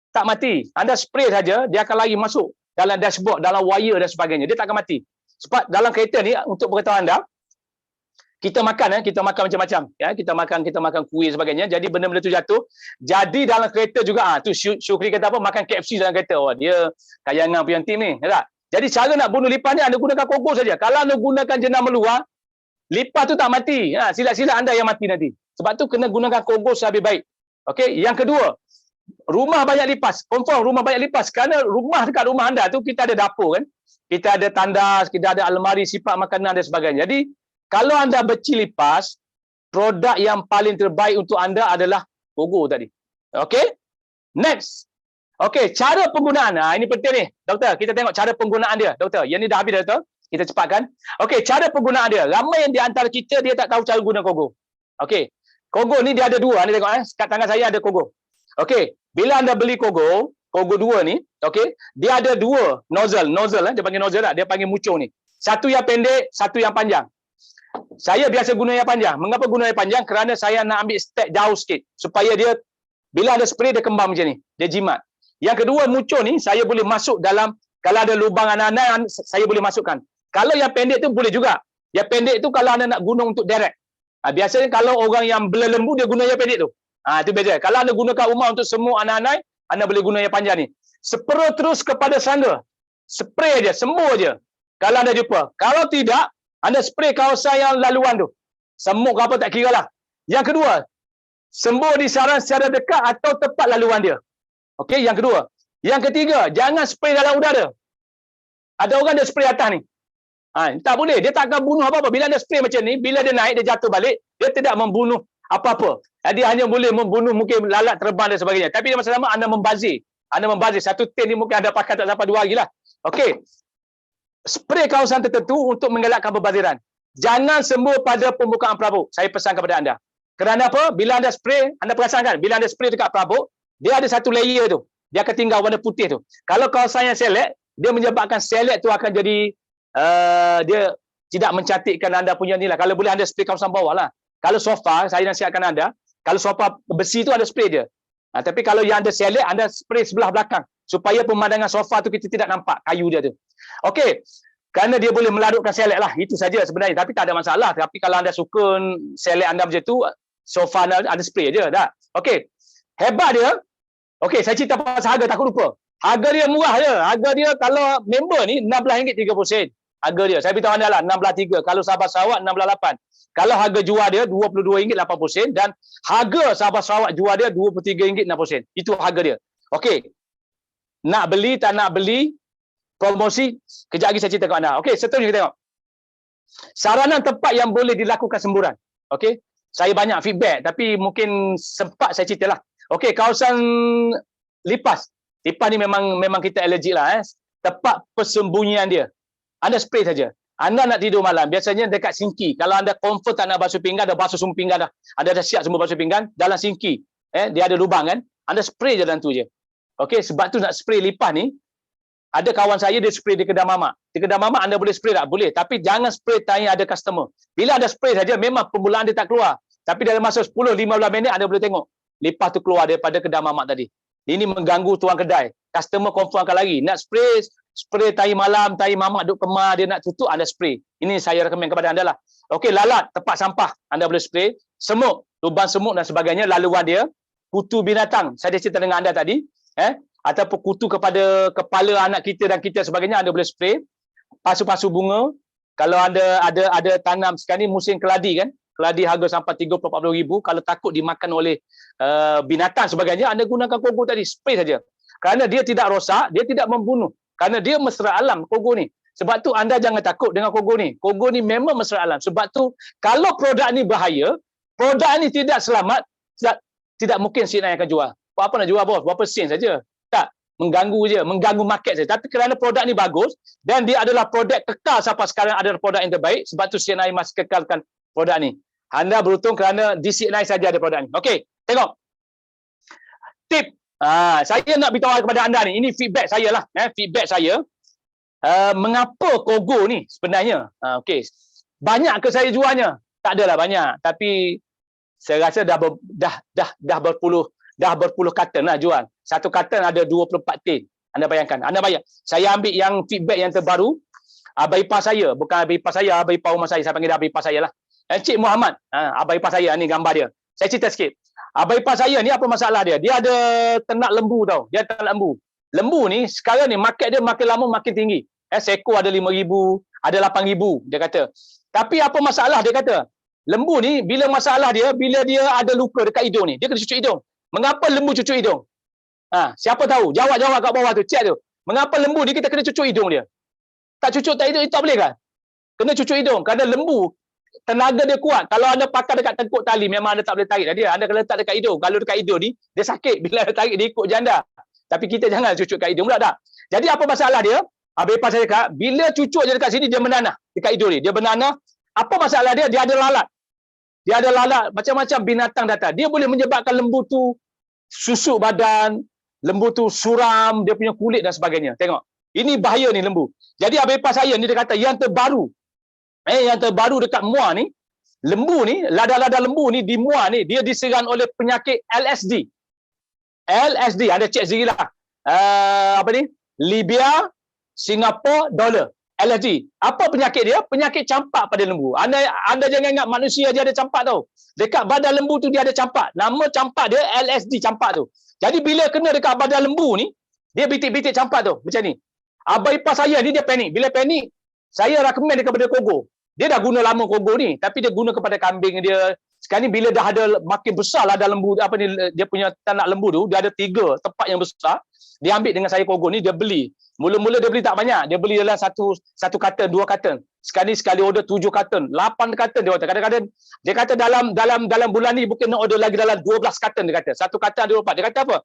tak mati. Anda spray saja, dia akan lari masuk dalam dashboard, dalam wire dan sebagainya. Dia tak akan mati. Sebab dalam kereta ni, untuk pengetahuan anda, kita makan macam-macam. Kita makan kuih dan sebagainya. Jadi benda-benda tu jatuh. Jadi dalam kereta juga, tu Syukri kata apa, makan KFC dalam kereta. Oh, dia kayangan punya tim ni. Tak? Jadi cara nak bunuh lipas ni, anda gunakan Kogo saja. Kalau anda gunakan jenama luar, lipas tu tak mati. Silap-silap anda yang mati nanti. Sebab tu kena gunakan Kogo lebih baik. Okey, yang kedua, rumah banyak lipas. Confirm rumah banyak lipas. Kerana dekat rumah anda tu kita ada dapur kan. Kita ada tandas, kita ada almari simpan makanan dan sebagainya. Jadi kalau anda bercil lipas, produk yang paling terbaik untuk anda adalah Kogo tadi. Okey? Next. Okey, cara penggunaan. Ini penting ni. Doktor, kita tengok cara penggunaan dia. Doktor, yang ni dah habis dah, doktor. Kita cepatkan. Okey, cara penggunaan dia. Ramai yang di antara kita dia tak tahu cara guna Kogo. Okey. Kogo ni dia ada dua. Anda tengok kat tangan saya ada Kogo. Okey, bila anda beli Kogo 2 ni, okey, dia ada dua nozzle dia panggil nozzle tak? Dia panggil mucung ni. Satu yang pendek, satu yang panjang. Saya biasa guna yang panjang. Mengapa guna yang panjang? Kerana saya nak ambil step jauh sikit supaya dia bila ada spray dia kembang macam ni. Dia jimat. Yang kedua mucung ni saya boleh masuk dalam, kalau ada lubang anak-anak saya boleh masukkan. Kalau yang pendek tu boleh juga. Yang pendek tu kalau anda nak guna untuk direct. Biasanya kalau orang yang berlembu dia guna yang pendek tu. Itu beza. Kalau anda gunakan rumah untuk semua anak-anak, anda boleh guna yang panjang ni. Spray terus kepada serangga. Spray je, sembuh je. Kalau anda jumpa. Kalau tidak, anda spray kawasan yang laluan tu. Semut ke apa tak kira lah. Yang kedua, sembuh di sarang secara dekat atau tempat laluan dia. Okey, yang kedua. Yang ketiga, jangan spray dalam udara. Ada orang dia spray atas ni. Tak boleh. Dia tak akan bunuh apa-apa. Bila dia spray macam ni, bila dia naik, dia jatuh balik, dia tidak membunuh apa-apa. Dia hanya boleh membunuh mungkin lalat terbang dan sebagainya. Tapi masa sama anda membazir. Satu tin ni mungkin anda pakai tak sampai 2 hari lah. Okey. Spray kawasan tertentu untuk mengelakkan pembaziran. Jangan sembuh pada pembukaan perabot. Saya pesan kepada anda. Kerana apa? Bila anda spray, anda perasan kan? Bila anda spray dekat perabot, dia ada satu layer tu. Dia akan tinggal warna putih tu. Kalau kawasan yang select, dia menyebabkan select tu akan jadi dia tidak mencantikkan anda punya ni lah. Kalau boleh anda spray kawasan bawah lah. Kalau sofa, saya nasihatkan anda, kalau sofa besi tu anda spray je. Tapi kalau yang anda select, anda spray sebelah belakang. Supaya pemandangan sofa tu kita tidak nampak kayu dia tu. Okey. Kerana dia boleh melarutkan selek lah. Itu saja sebenarnya. Tapi tak ada masalah. Tapi kalau anda suka selek anda macam tu, so far ada spray je. Dah. Okey. Hebat dia. Okey, saya cerita pasal harga, takut lupa. Harga dia murah je. Harga dia kalau member ni RM16.30. Harga dia. Saya beritahu anda lah, 16.3. Kalau Sabah Sarawak, 16.8. Kalau harga jual dia, RM22.80. Dan harga Sabah Sarawak jual dia RM23.60. Itu harga dia. Okey. Nak beli, tak nak beli, promosi, kejap lagi saya cerita kepada anda. Okey, seterusnya kita tengok. Saranan tempat yang boleh dilakukan semburan. Okey. Saya banyak feedback, tapi mungkin sempat saya ceritalah. Okey, kawasan Lipas. Lipas ni memang kita allergic lah. Tempat persembunyian dia. Anda spray saja. Anda nak tidur malam, biasanya dekat sinki. Kalau anda confirm tak nak basuh pinggan, dah basuh semua pinggan dah. Anda dah siap semua basuh pinggan, dalam sinki. Dia ada lubang kan. Anda spray je dalam tu je. Okey, sebab tu nak spray lipas ni, ada kawan saya dia spray di kedai mamak. Di kedai mamak anda boleh spray tak? Boleh. Tapi jangan spray time ada customer. Bila ada spray saja, memang permulaan dia tak keluar. Tapi dalam masa 10-15 minit anda boleh tengok. Lipas tu keluar daripada kedai mamak tadi. Ini mengganggu tuan kedai. Customer confirm akan lagi. Nak spray tahi malam, tahi mamak duduk kemar, dia nak tutup, anda spray. Ini saya rekomen kepada anda lah. Okey, lalat, tempat sampah, anda boleh spray. Semut, lubang semut dan sebagainya, laluan dia. Kutu binatang, saya dah cerita dengan anda tadi. Ataupun kutu kepada kepala anak kita dan kita sebagainya, anda boleh spray. Pasu-pasu bunga, kalau anda ada tanam sekarang ni musim keladi kan, keladi harga sampai 30-40 ribu, kalau takut dimakan oleh binatang sebagainya, anda gunakan kogo tadi, spray saja. Kerana dia tidak rosak, dia tidak membunuh. Kerana dia mesra alam kogo ni. Sebab tu anda jangan takut dengan kogo ni. Kogo ni memang mesra alam. Sebab tu kalau produk ni bahaya, produk ni tidak selamat, tidak mungkin CNI akan jual. Apa nak jual bos? Berapa sen saja? Tak, mengganggu je, mengganggu market saja. Tapi kerana produk ni bagus dan dia adalah produk kekal sampai sekarang adalah produk yang terbaik, sebab tu CNI masih kekalkan produk ni. Anda beruntung kerana di CNI saja ada produk ni. Okey, tengok. Tip. Saya nak beritahu kepada anda ni, ini feedback saya lah. Feedback saya. Mengapa kogo ni sebenarnya? Okey. Banyak ke saya jualnya? Tak adalah banyak. Tapi saya rasa dah berpuluh carton lah jual. Satu carton ada 24 tin. Anda bayangkan. Anda bayang. Saya ambil yang feedback yang terbaru. Abang ipar saya. Bukan abang ipar saya. Abang ipar rumah saya. Saya panggil dia abang ipar saya lah. Encik Muhammad. Abang ipar saya. Ni gambar dia. Saya cerita sikit. Abang ipar saya ni apa masalah dia? Dia ada ternak lembu tau. Dia ternak lembu. Lembu ni sekarang ni market dia makin lama makin tinggi. Seekor ada 5,000. Ada 8,000. Dia kata. Tapi apa masalah dia kata? Lembu ni bila masalah dia, bila dia ada luka dekat hidung ni, dia kena cucuk hidung. Mengapa lembu cucuk hidung? Siapa tahu? Jawab kat bawah tu, cek tu. Mengapa lembu ni kita kena cucuk hidung dia? Tak cucuk tak hidung, tak boleh kan? Kena cucuk hidung. Kerana lembu, tenaga dia kuat. Kalau anda pakai dekat tengkuk tali, memang anda tak boleh tarik dia. Anda kena letak dekat hidung. Kalau dekat hidung ni, dia sakit. Bila anda tarik, dia ikut janda. Tapi kita jangan cucuk kat hidung pula tak. Jadi apa masalah dia? Habis lepas saya cakap, bila cucuk je dekat sini, dia menanah. Dekat hidung ni, dia menanah. Apa masalah dia? Dia ada lalat. Dia ada lalat, macam-macam binatang datang. Dia boleh menyebabkan lembu tu susuk badan, lembu tu suram, dia punya kulit dan sebagainya. Tengok. Ini bahaya ni lembu. Jadi abang ipar saya ni dia kata yang terbaru dekat Muar ni, lembu ni, lada-lada lembu ni di Muar ni, dia diserang oleh penyakit LSD. LSD, anda cek sendirilah. Apa ni? Libya, Singapura, dollar. LSD. Apa penyakit dia? Penyakit campak pada lembu. Anda jangan ingat manusia dia ada campak tau. Dekat badan lembu tu dia ada campak. Nama campak dia LSD campak tu. Jadi bila kena dekat badan lembu ni, dia bitik-bitik campak tu. Macam ni. Abang ipar saya ni dia panik. Bila panik, saya recommend dia kepada kogo. Dia dah guna lama kogo ni, tapi dia guna kepada kambing dia. Sekarang ni bila dah ada makin besar lah ada lembu, apa ni, dia punya tanak lembu tu, dia ada 3 tempat yang besar. Dia ambil dengan saya kogo ni, dia beli. Mula-mula dia beli tak banyak. Dia beli dalam satu carton, 2 carton. Sekali order 7 carton, 8 carton dia order. Kadang-kadang dia kata dalam bulan ni bukan nak order lagi dalam 12 carton dia kata. Satu carton ada 4. Dia kata apa?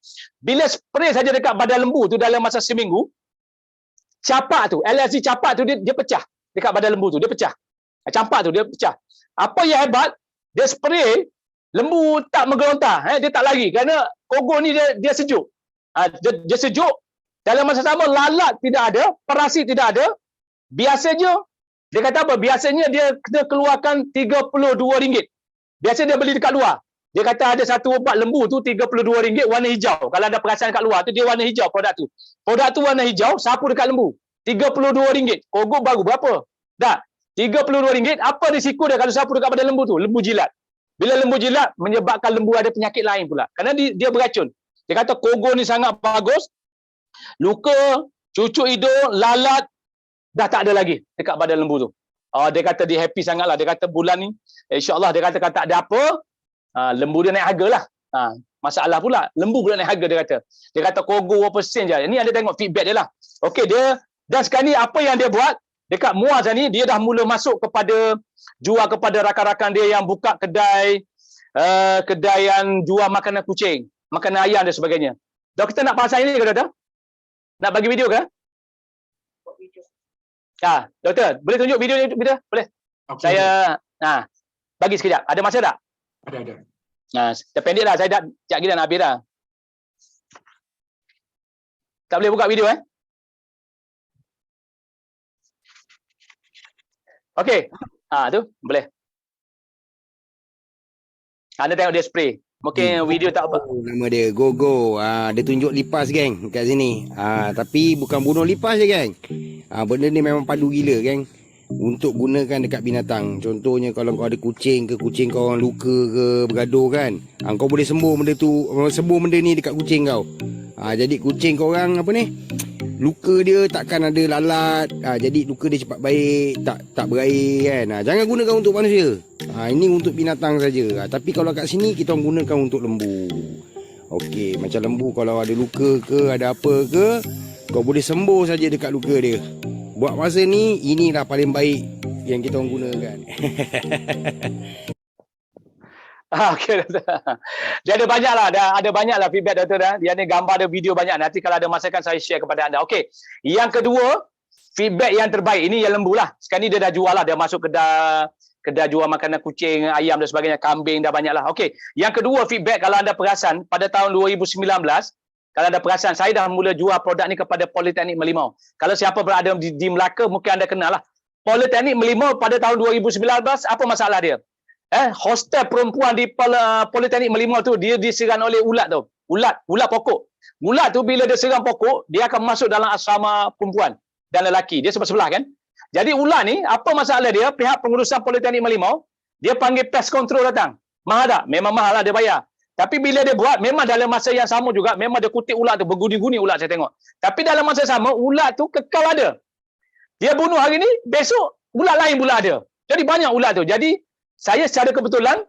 Bila spray saja dekat badan lembu tu dalam masa seminggu, capak tu, LSD capak tu dia pecah. Dekat badan lembu tu dia pecah. Campak tu dia pecah. Apa yang hebat? Dia spray, lembu tak menggerontar, dia tak lari kerana kogo ni dia sejuk. Dia sejuk. Dalam masa sama lalat tidak ada, parasit tidak ada. Biasanya dia kata apa? Biasanya dia kena keluarkan RM32. Biasa dia beli dekat luar. Dia kata ada satu ubat lembu tu RM32 warna hijau. Kalau ada perasan kat luar tu dia warna hijau produk tu. Produk tu warna hijau, sapu dekat lembu. RM32. Kogo baru berapa? Dah. RM32. Apa risiko dia kalau siapa dekat pada lembu tu? Lembu jilat. Bila lembu jilat, menyebabkan lembu ada penyakit lain pula. Kerana dia beracun. Dia kata kogo ni sangat bagus. Luka, cucuk hidung, lalat, dah tak ada lagi dekat badan lembu tu. Dia kata dia happy sangat lah. Dia kata bulan ni, insyaAllah dia kata kalau tak ada apa, lembu dia naik harga lah. Masalah pula, lembu pula naik harga dia kata. Dia kata kogo berapa sen je. Ini anda tengok feedback dia lah. Okey, dia dan sekarang ni apa yang dia buat, dekat Muaz ni, dia dah mula masuk kepada, jual kepada rakan-rakan dia yang buka kedai, kedai yang jual makanan kucing, makanan ayam dan sebagainya. Doktor nak pasal ini ke doktor? Nak bagi video ke? Doktor, boleh tunjuk video ni? Boleh? Okay. Saya, bagi sekejap. Ada masa tak? Ada. Dah pendek dah. Saya dah, sekejap lagi dah nak habis dah. Tak boleh buka video Okey. Tu boleh. Anda tengok dia spray. Mungkin video tak apa. Nama dia Gogo. Dia tunjuk lipas geng kat sini. Tapi bukan bunuh lipas je geng. Benda ni memang padu gila geng. Untuk gunakan dekat binatang. Contohnya kalau kau ada kucing ke, kucing kau orang luka ke, bergaduh kan, kau boleh sembuh benda tu, sembuh benda ni dekat kucing kau. Jadi kucing kau orang apa ni, luka dia takkan ada lalat, jadi luka dia cepat baik, tak berair kan. Jangan gunakan untuk manusia. Ini untuk binatang saja. Tapi kalau kat sini kita gunakan untuk lembu. Okey, macam lembu kalau ada luka ke, ada apa ke, kau boleh sembuh saja dekat luka dia. Buat masa ni, inilah paling baik yang kita orang gunakan. Okey, dia ada banyaklah feedback doktor dah. Dia ni gambar ada video banyak. Nanti kalau ada masa kan saya share kepada anda. Okey. Yang kedua, feedback yang terbaik ini yang lembu lah. Sekarang ni dia dah jual lah, dia masuk kedai jual makanan kucing, ayam dan sebagainya, kambing dah banyak lah. Okey. Yang kedua feedback, kalau anda perasan pada tahun 2019, kalau anda perasan, saya dah mula jual produk ni kepada Politeknik Merlimau. Kalau siapa berada di Melaka, mungkin anda kenal lah. Politeknik Merlimau pada tahun 2019, apa masalah dia? Hostel perempuan di Politeknik Merlimau tu, dia diserang oleh ulat tu. Ulat pokok. Ulat tu bila dia serang pokok, dia akan masuk dalam asrama perempuan dan lelaki. Dia sebelah-sebelah kan? Jadi ulat ni, apa masalah dia? Pihak pengurusan Politeknik Merlimau, dia panggil pest control datang. Mahal tak? Memang mahal lah, dia bayar. Tapi bila dia buat, memang dalam masa yang sama juga, memang dia kutip ulat tu, berguni-guni ulat saya tengok. Tapi dalam masa sama, ulat tu kekal ada. Dia bunuh hari ni, besok ulat lain pula ada. Jadi banyak ulat tu. Jadi, saya secara kebetulan,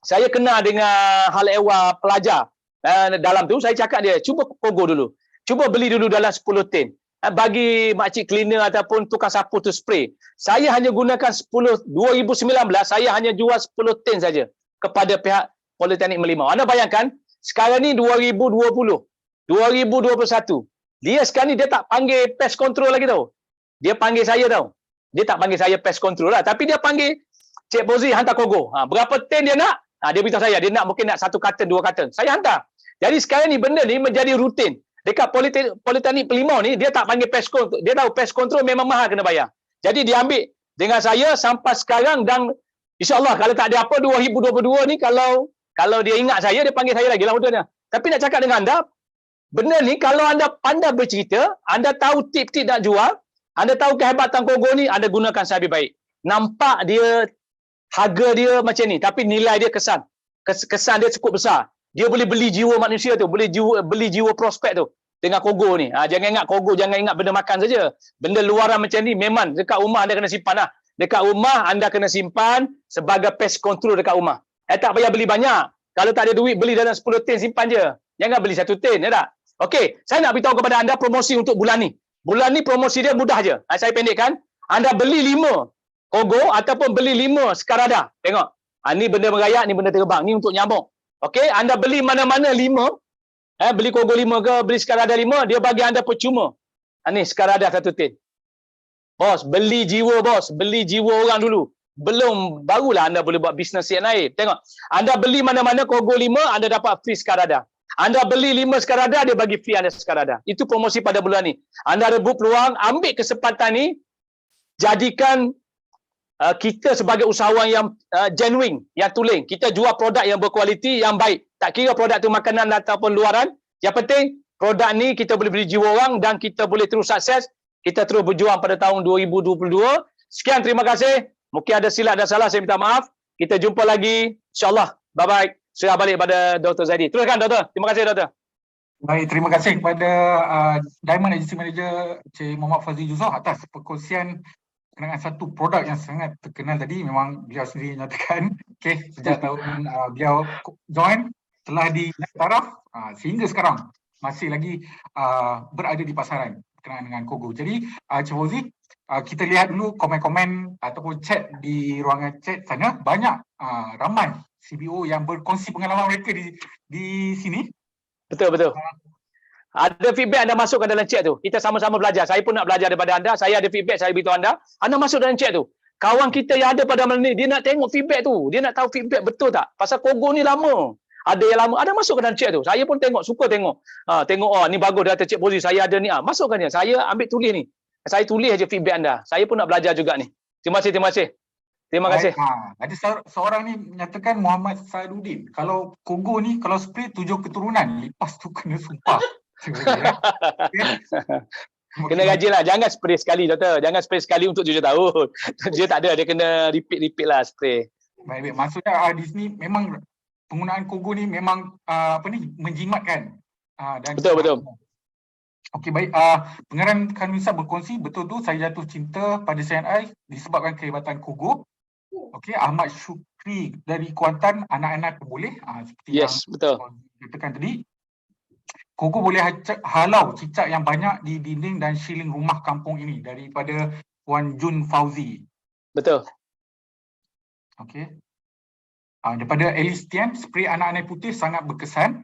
saya kenal dengan hal ehwal pelajar. Dalam tu, saya cakap dia, cuba kogo dulu. Cuba beli dulu dalam 10 tin. Bagi makcik cleaner ataupun tukang sapu tu spray. Saya hanya gunakan 2019, saya hanya jual 10 tin saja kepada pihak Politeknik Merlimau. Anda bayangkan, sekarang ni 2020, 2021. Dia sekarang ni dia tak panggil pest control lagi tau. Dia panggil saya tau. Dia tak panggil saya pest control lah. Tapi dia panggil, Cik Bozi hantar kogo. Berapa tin dia nak? Dia beritahu saya. Dia nak mungkin nak 1 karton, 2 karton. Saya hantar. Jadi sekarang ni benda ni menjadi rutin. Dekat Politeknik Merlimau ni, dia tak panggil pest control. Dia tahu pest control memang mahal kena bayar. Jadi dia ambil dengan saya sampai sekarang dan insyaAllah kalau tak ada apa 2022 ni, kalau dia ingat saya, dia panggil saya lagi lah mudah. Tapi nak cakap dengan anda, benda ni kalau anda pandai bercerita, anda tahu tip-tip nak jual, anda tahu kehebatan kogo ni, anda gunakan sehabis baik. Nampak dia, harga dia macam ni, tapi nilai dia kesan dia cukup besar. Dia boleh beli jiwa manusia tu, boleh beli jiwa prospek tu dengan kogo ni. Jangan ingat kogo, jangan ingat benda makan saja. Benda luaran macam ni memang dekat rumah anda kena simpan lah. Dekat rumah anda kena simpan sebagai pest control dekat rumah. Tak payah beli banyak. Kalau tak ada duit, beli dalam 10 tin, simpan je. Jangan beli 1 tin, ya tak? Okey, saya nak beritahu kepada anda promosi untuk bulan ni. Bulan ni promosi dia mudah je. Saya pendekkan. Anda beli 5 kogo ataupun beli 5 sekarada. Tengok. Ni benda merayak, ni benda terbang. Ni untuk nyamuk. Okey, anda beli mana-mana 5. Beli kogo 5 ke, beli sekarada 5, dia bagi anda percuma. Ni sekarada 1 tin. Bos, beli jiwa bos. Beli jiwa orang dulu. Belum, barulah anda boleh buat bisnes yang lain. Tengok, anda beli mana-mana kogo 5, anda dapat free sekarada. Anda beli 5 sekarada, dia bagi free anda sekarada. Itu promosi pada bulan ni. Anda rebut peluang, ambil kesempatan ni, jadikan kita sebagai usahawan yang genuine, yang tulen. Kita jual produk yang berkualiti, yang baik. Tak kira produk tu makanan ataupun luaran. Yang penting, produk ni kita boleh beli jiwa orang dan kita boleh terus sukses. Kita terus berjuang pada tahun 2022. Sekian, terima kasih. Mungkin ada silap dan salah, saya minta maaf. Kita jumpa lagi, insyaAllah. Bye-bye. Saya balik pada Dr. Zaidi. Teruskan, Doktor. Terima kasih, Doktor. Baik, terima kasih kepada Diamond Agency Manager Cik Muhammad Fauzi Yusof atas perkongsian dengan satu produk yang sangat terkenal tadi. Memang beliau sendiri nyatakan sejak tahun beliau join telah di taraf sehingga sekarang masih lagi berada di pasaran berkenaan dengan Kogo. Jadi Cik Fauzi, kita lihat dulu komen-komen ataupun chat di ruangan chat sana. Banyak ramai CBO yang berkongsi pengalaman mereka di sini. Betul. Ada feedback anda masukkan dalam chat tu. Kita sama-sama belajar. Saya pun nak belajar daripada anda. Saya ada feedback, saya beritahu anda. Anda masuk dalam chat tu. Kawan kita yang ada pada malam ni, dia nak tengok feedback tu. Dia nak tahu feedback betul tak? Pasal Kogo ni lama. Ada yang lama. Ada masuk ke dalam chat tu. Saya pun tengok, suka tengok. Tengok, ni bagus data Cik Fauzi. Saya ada ni. Masukkan dia. Saya ambil tulis ni. Saya tulis aja feedback anda. Saya pun nak belajar juga ni. Terima kasih. Terima kasih. Ada seorang ni menyatakan Muhammad Saiduddin. Kalau Kogo ni, kalau spray 7 keturunan, lepas tu kena sumpah. Kena gaji lah. Jangan spray sekali, Doktor. Jangan spray sekali untuk 7 tahun. Dia tak ada. Dia kena repeat lah spray. Baik. Maksudnya di sini memang penggunaan Kogo ni memang menjimatkan. Betul. Okey, baik. Pengarah Khanunisah berkongsi, betul tu saya jatuh cinta pada CNI disebabkan kehebatan Kogo. Okey, Ahmad Syukri dari Kuantan, anak-anak boleh seperti yang betul. katakan tadi. Kogo boleh halau cicak yang banyak di dinding dan shieling rumah kampung ini, daripada Puan Jun Fauzi. Betul. Okey. Daripada Elis Tian, spray anak-anak putih sangat berkesan.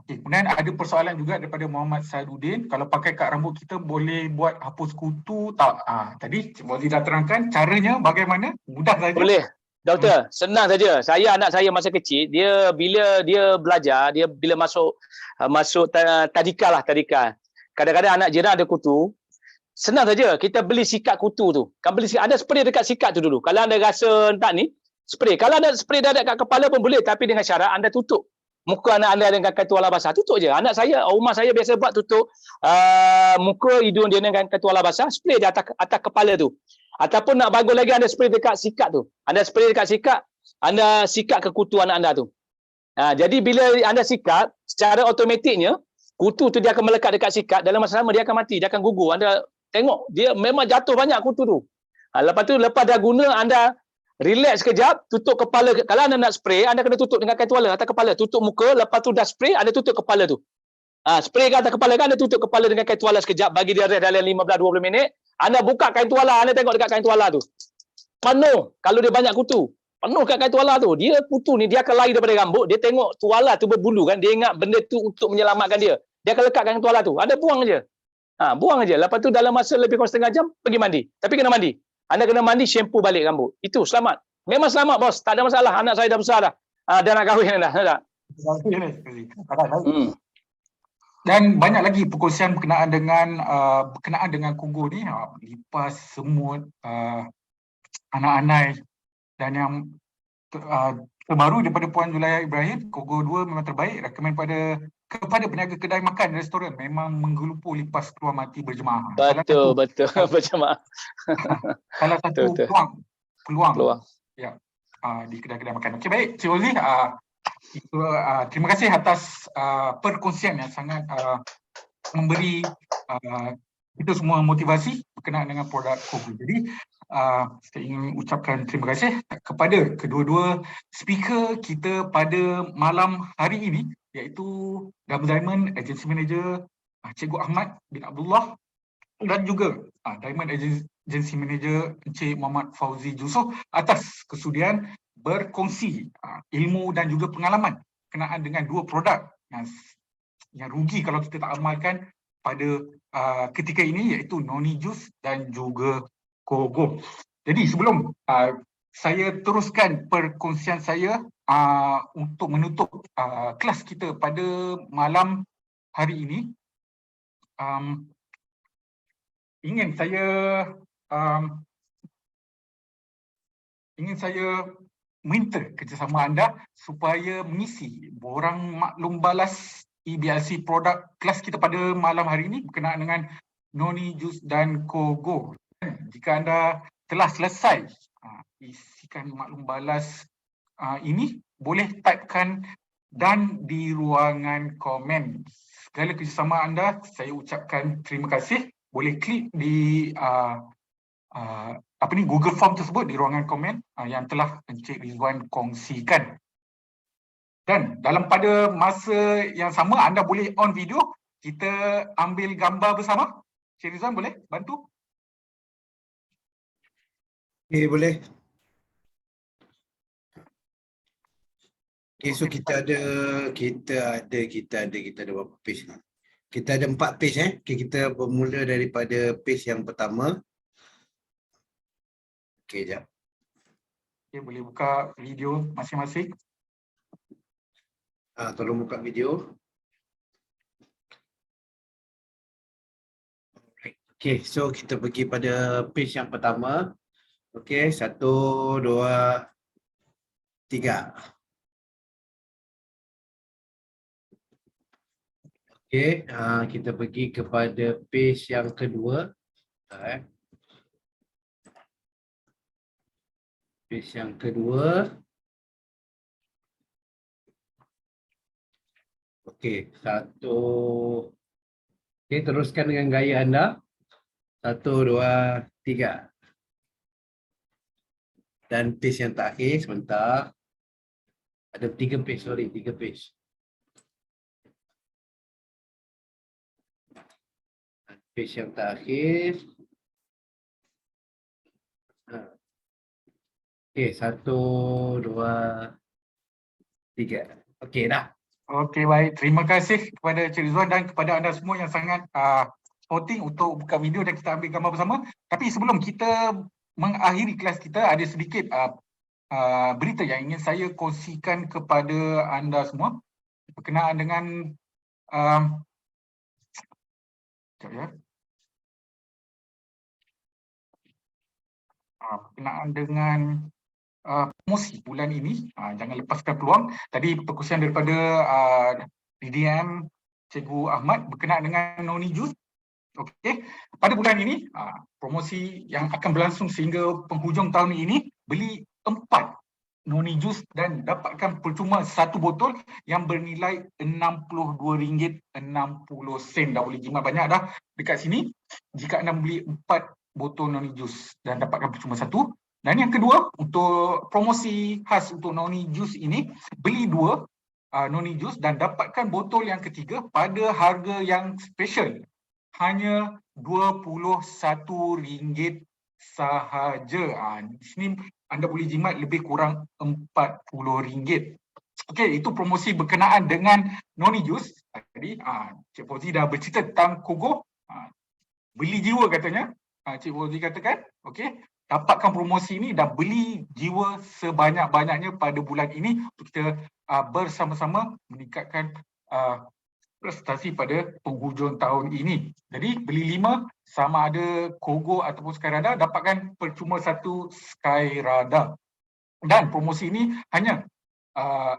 Okey, kemudian ada persoalan juga daripada Muhammad Saiduddin, kalau pakai kad rambut kita boleh buat hapus kutu tak? Tadi Cik Fauzi dah terangkan caranya bagaimana, mudah saja. Boleh. Doktor, senang saja. Anak saya masa kecil, dia bila dia belajar, dia bila masuk tadika. Kadang-kadang anak jiran ada kutu. Senang saja, kita beli sikat kutu tu. Ada spray dekat sikat tu dulu. Kalau anda rasa tak ni, spray. Kalau ada spray dah dekat kepala pun boleh, tapi dengan syarat anda tutup muka anak anda dengan katuala basah. Tutup je. Anak saya, rumah saya biasa buat tutup muka, hidung dia dengan katuala basah, spray di atas kepala tu. Ataupun nak bagus lagi, anda spray dekat sikat tu. Anda spray dekat sikat, anda sikat ke kutu anak anda tu. Jadi bila anda sikat, secara automatiknya, kutu tu dia akan melekat dekat sikat, dalam masa lama dia akan mati, dia akan gugur. Anda tengok, dia memang jatuh banyak kutu tu. Lepas dah guna, anda relax sekejap, tutup kepala. Kalau anda nak spray, anda kena tutup dengan kain tuala atas kepala. Tutup muka, lepas tu dah spray, anda tutup kepala tu. Spray ke atas kepala kan, anda tutup kepala dengan kain tuala sekejap, bagi dia rest dalam 15-20 minit. Anda buka kain tuala, anda tengok dekat kain tuala tu. Penuh, kalau dia banyak kutu. Penuh kat kain tuala tu. Dia kutu ni, dia akan lari daripada rambut, dia tengok tuala tu berbulu kan, dia ingat benda tu untuk menyelamatkan dia. Dia akan lekat kain tuala tu. Anda buang je. Buang je. Lepas tu dalam masa lebih kurang setengah jam, pergi mandi. Tapi kena mandi. Anda kena mandi, shampoo balik rambut. Itu selamat. Memang selamat, bos. Tak ada masalah. Anak saya dah besar dah. Dah nak kahwin dah. Dan banyak lagi perkongsian berkenaan dengan Kogo ni, lipas, semut, anak-anak, dan yang terbaru daripada Puan Julaiha Ibrahim, Kogo 2 memang terbaik. Rekomen kepada peniaga kedai makan dan restoran, memang menggelupur lipas keluar mati berjemaah. Betul. Berjemaah. Salah satu Betul. peluang. Ya, di kedai-kedai makan. Okey, baik, Cik Fauzi, terima kasih atas perkongsian yang sangat memberi kita semua motivasi berkenaan dengan produk Kogo. Jadi saya ingin ucapkan terima kasih kepada kedua-dua speaker kita pada malam hari ini, iaitu Double Diamond Agency Manager Cikgu Ahmad bin Abdullah dan juga Diamond Agency Manager Encik Muhammad Fauzi Yusof atas kesudian berkongsi ilmu dan juga pengalaman berkenaan dengan dua produk yang rugi kalau kita tak amalkan pada ketika ini, iaitu Noni Juice dan juga Kogo. Jadi sebelum saya teruskan perkongsian saya untuk menutup kelas kita pada malam hari ini, ingin saya minta kerjasama anda supaya mengisi borang maklum balas EBLC produk kelas kita pada malam hari ini berkenaan dengan Noni Jus dan Kogo. Jika anda telah selesai isikan maklum balas ini, boleh typekan dan di ruangan komen. Segala kerjasama anda, saya ucapkan terima kasih. Boleh klik di Google Form tersebut di ruangan komen yang telah Encik Rizwan kongsikan. Dan dalam pada masa yang sama, anda boleh on video, kita ambil gambar bersama. Encik Rizwan boleh bantu? Okay, boleh. Okay, so kita ada berapa page ni? Kita ada 4 page Okay, kita bermula daripada page yang pertama. Okay, jap. Okay, boleh buka video masing-masing. Tolong buka video. Okay, so kita pergi pada page yang pertama. Okay, 1, 2, 3. Okay, kita pergi kepada page yang kedua. Page yang kedua. Okay, 1. Okay, teruskan dengan gaya anda. 1, 2, 3. Dan page yang terakhir, sebentar. Ada 3 page, 3 page. Page yang terakhir. Okay, 1, 2, 3. Okay, dah. Okey, baik. Terima kasih kepada Encik Rizwan dan kepada anda semua yang sangat supporting untuk buka video dan kita ambil gambar bersama. Tapi sebelum kita mengakhiri kelas kita, ada sedikit berita yang ingin saya kongsikan kepada anda semua berkenaan dengan berkenaan dengan promosi bulan ini. Jangan lepaskan peluang. Tadi perkongsian daripada DDM Cikgu Ahmad berkenaan dengan Noni Jus. Okey, pada bulan ini promosi yang akan berlangsung sehingga penghujung tahun ini, beli 4 Noni Jus dan dapatkan percuma 1 botol yang bernilai RM62.60. Dah boleh jimat banyak dah dekat sini jika anda membeli 4 botol Noni Jus dan dapatkan percuma 1. Dan yang kedua, untuk promosi khas untuk Noni Jus ini, beli 2 Noni Jus dan dapatkan botol yang ketiga pada harga yang special, hanya RM21 sahaja. Di sini anda boleh jimat lebih kurang RM40. Okey, itu promosi berkenaan dengan Noni Jus. Tadi Cik Fauzi dah bercerita tentang Kogo. Beli jiwa katanya. Cik Fauzi katakan, okey, dapatkan promosi ini dan beli jiwa sebanyak-banyaknya pada bulan ini untuk kita bersama-sama meningkatkan prestasi pada penghujung tahun ini. Jadi beli 5 sama ada Kogo ataupun Skyrada, dapatkan percuma 1 Skyrada. Dan promosi ini hanya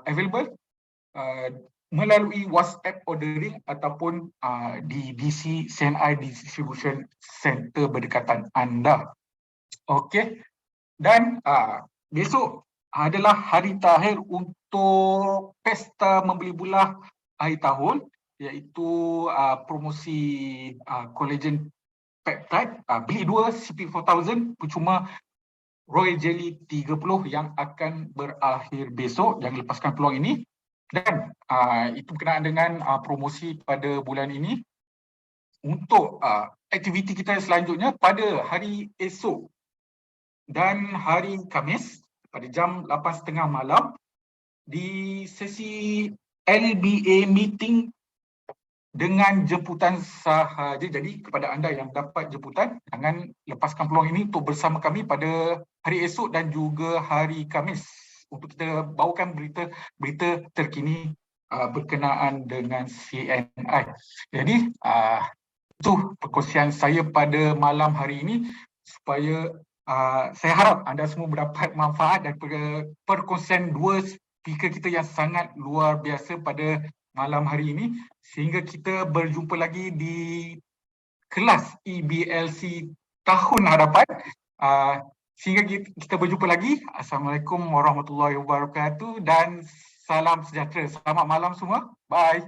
available melalui WhatsApp ordering ataupun di DC CNI Distribution Center berdekatan anda. Okey. Dan besok adalah hari terakhir untuk pesta membeli bulah akhir tahun, iaitu promosi collagen peptide. Beli 2 CP4000 percuma Royal Jelly 30 yang akan berakhir besok. Jangan lepaskan peluang ini. Dan itu berkenaan dengan promosi pada bulan ini. Untuk aktiviti kita selanjutnya pada hari esok dan hari Khamis pada jam 8.30 malam di sesi LBA meeting dengan jemputan sahaja. Jadi kepada anda yang dapat jemputan, jangan lepaskan peluang ini untuk bersama kami pada hari esok dan juga hari Khamis untuk kita bawakan berita terkini berkenaan dengan CNI. Jadi itu perkongsian saya pada malam hari ini, supaya saya harap anda semua mendapat manfaat daripada perkongsian 2 speaker kita yang sangat luar biasa pada malam hari ini. Sehingga kita berjumpa lagi di kelas EBLC tahun hadapan. Sehingga kita berjumpa lagi. Assalamualaikum warahmatullahi wabarakatuh dan salam sejahtera. Selamat malam semua. Bye.